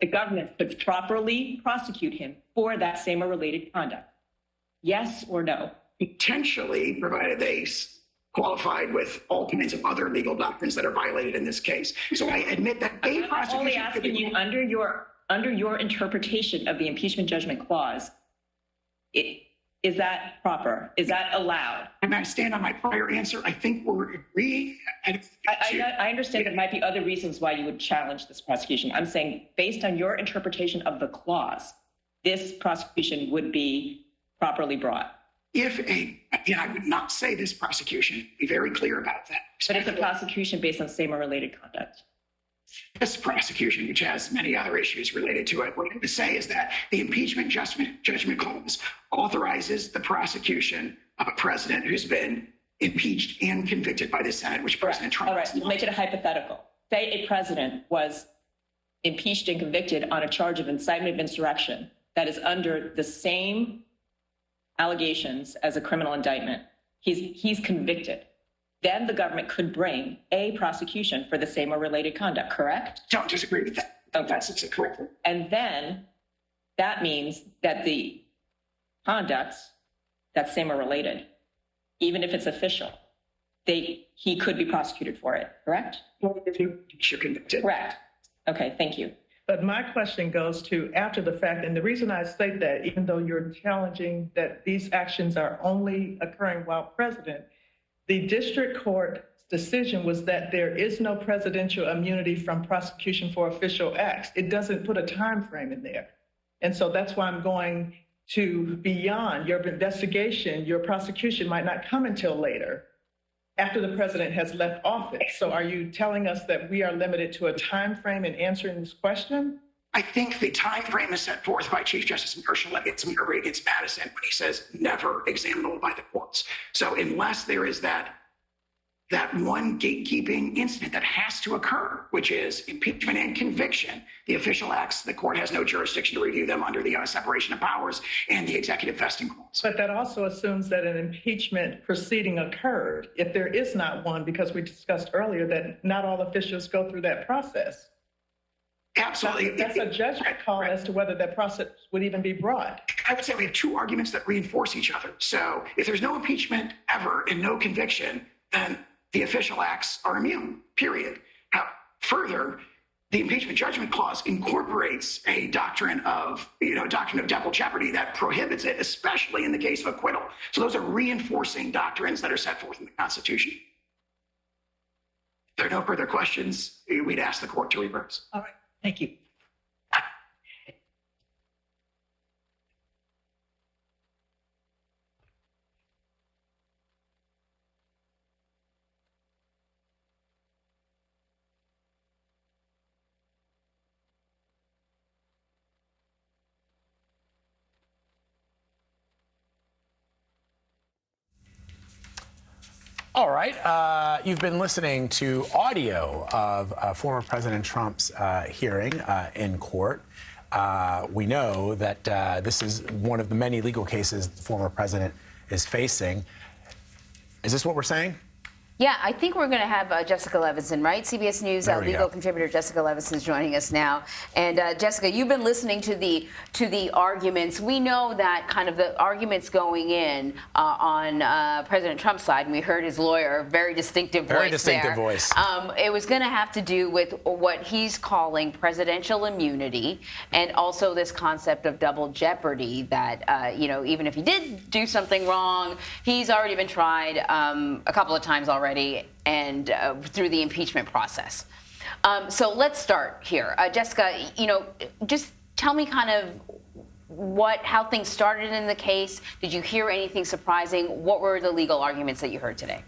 the government could properly prosecute him for that same or related conduct. Yes or no? Potentially, provided they qualified with all kinds of other legal doctrines that are violated in this case. So I admit that a prosecution. I'm only asking you under your interpretation of the impeachment judgment clause, is that proper? Is that allowed? And I stand on my prior answer. I think we're agreeing. I understand there might be other reasons why you would challenge this prosecution. I'm saying based on your interpretation of the clause, this prosecution would be properly brought. I would not say this prosecution, be very clear about that. But it's a prosecution based on same or related conduct. This prosecution, which has many other issues related to it, what I would say is that the impeachment judgment clause authorizes the prosecution of a president who's been impeached and convicted by the Senate, which President Trump. All right, we'll make it a hypothetical. Say a president was impeached and convicted on a charge of incitement of insurrection that is under the same allegations as a criminal indictment. He's convicted. Then the government could bring a prosecution for the same or related conduct, correct? Don't disagree with that. Okay. That's correct. And then that means that the conduct that's same or related, even if it's official, he could be prosecuted for it, correct? If you're convicted. Correct. Okay, thank you. But my question goes to after the fact, and the reason I say that, even though you're challenging that these actions are only occurring while president, the district court decision was that there is no presidential immunity from prosecution for official acts. It doesn't put a time frame in there. And so that's why I'm going to beyond your investigation. Your prosecution might not come until later, after the president has left office. So are you telling us that we are limited to a time frame in answering this question? I think the time frame is set forth by Chief Justice Marshall against Madison when he says never examinable by the courts. So unless there is that one gatekeeping incident that has to occur, which is impeachment and conviction, the official acts, the court has no jurisdiction to review them under the separation of powers and the executive vesting clause. But that also assumes that an impeachment proceeding occurred. If there is not one, because we discussed earlier that not all officials go through that process. Absolutely. That's a judgment call as to whether that process would even be brought. I would say we have two arguments that reinforce each other. So if there's no impeachment ever and no conviction, then the official acts are immune, period. Now, further, the impeachment judgment clause incorporates a doctrine of double jeopardy that prohibits it, especially in the case of acquittal. So those are reinforcing doctrines that are set forth in the Constitution. If there are no further questions, we'd ask the court to reverse. All right. Thank you. All right. You've been listening to audio of former President Trump's hearing in court. We know that this is one of the many legal cases the former president is facing. Is this what we're saying? Yeah, I think we're going to have Jessica Levinson, right? CBS News legal contributor Jessica Levinson is joining us now. And Jessica, you've been listening to the arguments. We know that kind of the arguments going in on President Trump's side, and we heard his lawyer, very distinctive voice. It was going to have to do with what he's calling presidential immunity, and also this concept of double jeopardy. That even if he did do something wrong, he's already been tried a couple of times already. And through the impeachment process. So let's start here. Jessica, just tell me kind of how things started in the case. Did you hear anything surprising? What were the legal arguments that you heard today?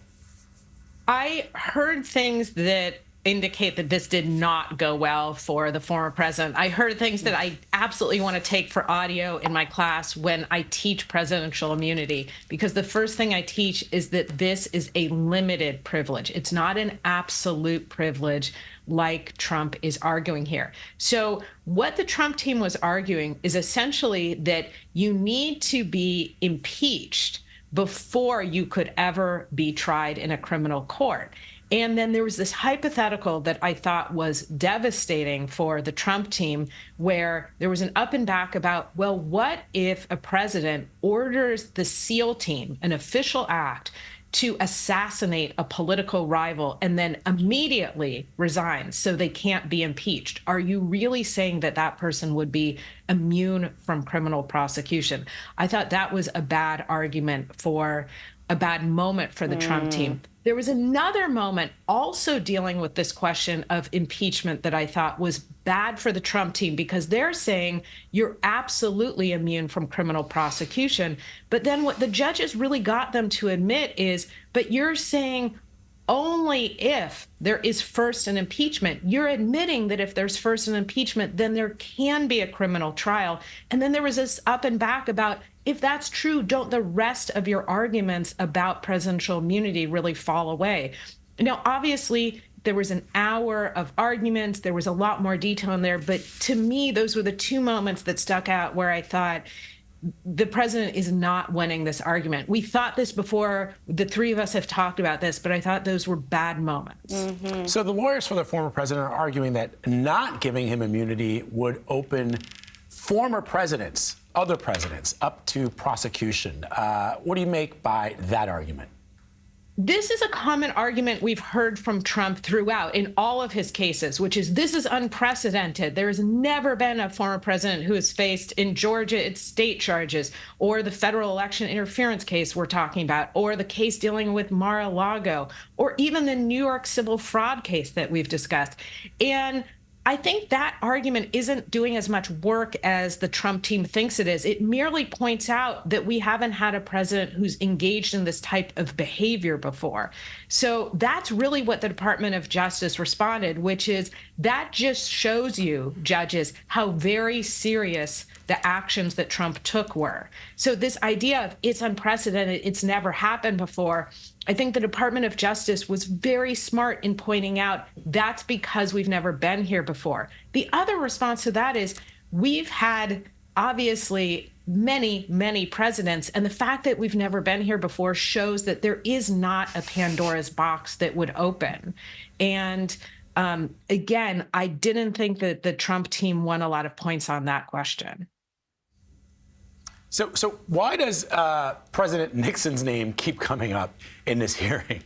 I heard things that indicate that this did not go well for the former president. I heard things that I absolutely want to take for audio in my class when I teach presidential immunity, because the first thing I teach is that this is a limited privilege. It's not an absolute privilege like Trump is arguing here. So what the Trump team was arguing is essentially that you need to be impeached before you could ever be tried in a criminal court. And then there was this hypothetical that I thought was devastating for the Trump team, where there was an up and back about, well, what if a president orders the SEAL team, an official act, to assassinate a political rival and then immediately resigns so they can't be impeached? Are you really saying that that person would be immune from criminal prosecution? I thought that was a bad argument for a bad moment for the Trump team. There was another moment also dealing with this question of impeachment that I thought was bad for the Trump team, because they're saying you're absolutely immune from criminal prosecution. But then what the judges really got them to admit is, but you're saying only if there is first an impeachment. You're admitting that if there's first an impeachment, then there can be a criminal trial. And then there was this up and back about, if that's true, don't the rest of your arguments about presidential immunity really fall away? Now, obviously, there was an hour of arguments. There was a lot more detail in there. But to me, those were the two moments that stuck out where I thought the president is not winning this argument. We thought this before. The three of us have talked about this, but I thought those were bad moments. Mm-hmm. So the lawyers for the former president are arguing that not giving him immunity would open former presidents, other presidents, up to prosecution. What do you make by that argument? This is a common argument we've heard from Trump throughout in all of his cases, which is this is unprecedented. There has never been a former president who has faced in Georgia its state charges, or the federal election interference case we're talking about, or the case dealing with Mar-a-Lago, or even the New York civil fraud case that we've discussed. And I think that argument isn't doing as much work as the Trump team thinks it is. It merely points out that we haven't had a president who's engaged in this type of behavior before. So that's really what the Department of Justice responded, which is that just shows you, judges, how very serious the actions that Trump took were. So this idea of it's unprecedented, it's never happened before, I think the Department of Justice was very smart in pointing out that's because we've never been here before. The other response to that is we've had obviously many, many presidents, and the fact that we've never been here before shows that there is not a Pandora's box that would open. And again, I didn't think that the Trump team won a lot of points on that question. So why does President Nixon's name keep coming up in this hearing?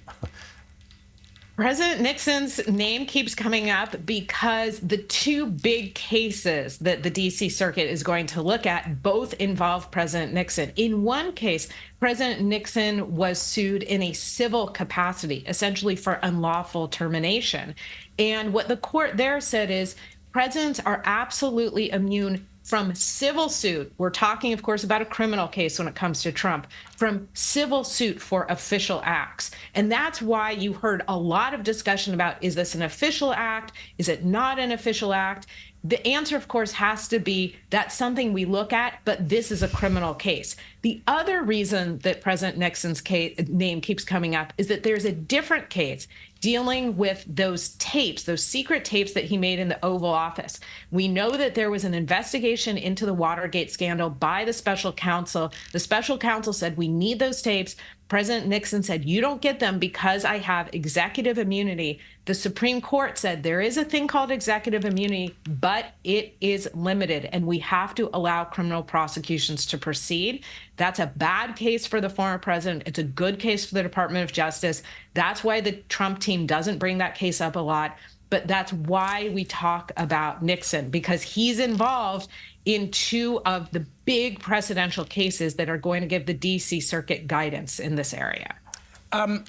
President Nixon's name keeps coming up because the two big cases that the D.C. Circuit is going to look at both involve President Nixon. In one case, President Nixon was sued in a civil capacity, essentially for unlawful termination. And what the court there said is presidents are absolutely immune from civil suit. We're talking, of course, about a criminal case when it comes to Trump, from civil suit for official acts. And that's why you heard a lot of discussion about, is this an official act? Is it not an official act? The answer, of course, has to be that's something we look at, but this is a criminal case. The other reason that President Nixon's name keeps coming up is that there's a different case dealing with those tapes, those secret tapes that he made in the Oval Office. We know that there was an investigation into the Watergate scandal by the special counsel. The special counsel said, we need those tapes. President Nixon said, you don't get them because I have executive immunity. The Supreme Court said there is a thing called executive immunity, but it is limited, and we have to allow criminal prosecutions to proceed. That's a bad case for the former president. It's a good case for the Department of Justice. That's why the Trump team doesn't bring that case up a lot. But that's why we talk about Nixon, because he's involved in two of the big precedential cases that are going to give the D.C. Circuit guidance in this area.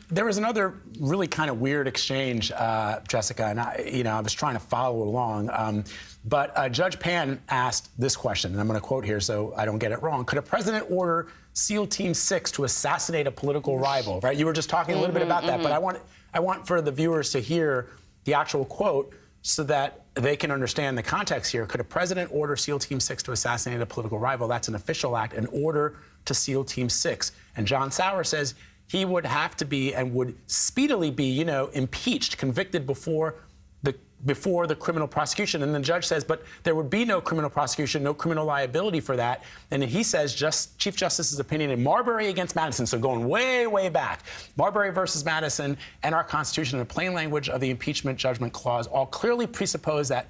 There was another really kind of weird exchange, Jessica, and I was trying to follow along. But Judge Pan asked this question, and I'm going to quote here so I don't get it wrong. Could a president order SEAL Team 6 to assassinate a political rival? Right? You were just talking a little bit about that, but I want for the viewers to hear the actual quote so that they can understand the context here. Could a president order SEAL Team 6 to assassinate a political rival? That's an official act, an order to SEAL Team 6. And John Sauer says he would have to be and would speedily be, impeached, convicted before the criminal prosecution. And the judge says, but there would be no criminal prosecution, no criminal liability for that. And he says, Chief Justice's opinion in Marbury against Madison, so going way, way back, Marbury versus Madison and our Constitution in the plain language of the impeachment judgment clause all clearly presuppose that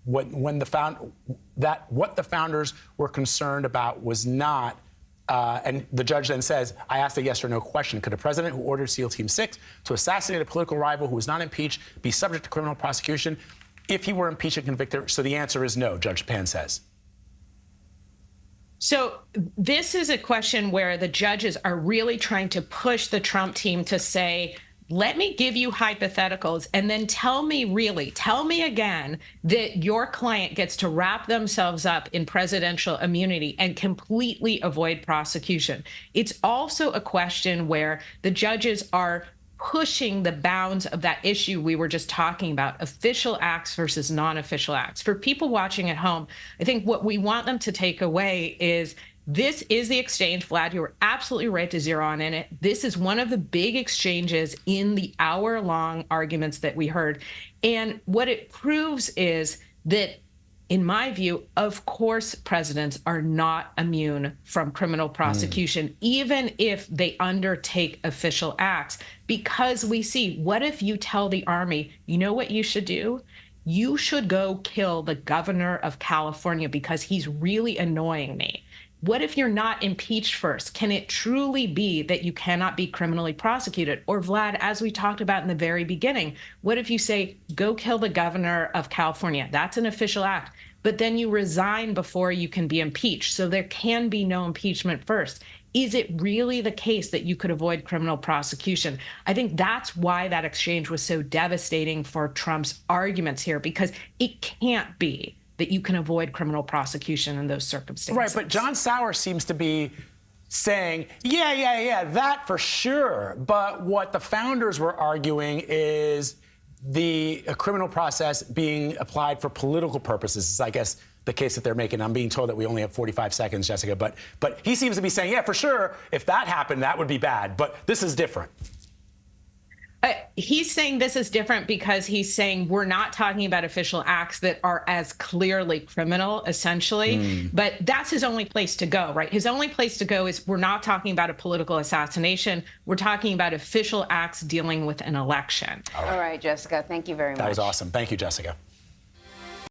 what the founders were concerned about was not. And the judge then says, I asked a yes or no question. Could a president who ordered SEAL Team 6 to assassinate a political rival who was not impeached be subject to criminal prosecution if he were impeached and convicted? So the answer is no, Judge Pan says. So this is a question where the judges are really trying to push the Trump team to say, let me give you hypotheticals and then tell me again that your client gets to wrap themselves up in presidential immunity and completely avoid prosecution. It's also a question where the judges are pushing the bounds of that issue we were just talking about, official acts versus non-official acts. For people watching at home, I think what we want them to take away is this is the exchange. Vlad, you were absolutely right to zero in it. This is one of the big exchanges in the hour-long arguments that we heard. And what it proves is that, in my view, of course, presidents are not immune from criminal prosecution, even if they undertake official acts, because we see, what if you tell the army, you know what you should do? You should go kill the governor of California because he's really annoying me. what if you're not impeached first? Can it truly be that you cannot be criminally prosecuted? Or Vlad, as we talked about in the very beginning, what if you say, go kill the governor of California? That's an official act. But then you resign before you can be impeached. So there can be no impeachment first. Is it really the case that you could avoid criminal prosecution? I think that's why that exchange was so devastating for Trump's arguments here, because it can't be that you can avoid criminal prosecution in those circumstances. Right, but John Sauer seems to be saying, yeah, that for sure. But what the founders were arguing is the criminal process being applied for political purposes is, I guess, the case that they're making. I'm being told that we only have 45 seconds, Jessica, but he seems to be saying, yeah, for sure, if that happened, that would be bad. But this is different. He's saying this is different because he's saying we're not talking about official acts that are as clearly criminal, essentially. But that's his only place to go, right? His only place to go is we're not talking about a political assassination. We're talking about official acts dealing with an election. All right, Jessica, thank you very much. That was awesome. Thank you, Jessica.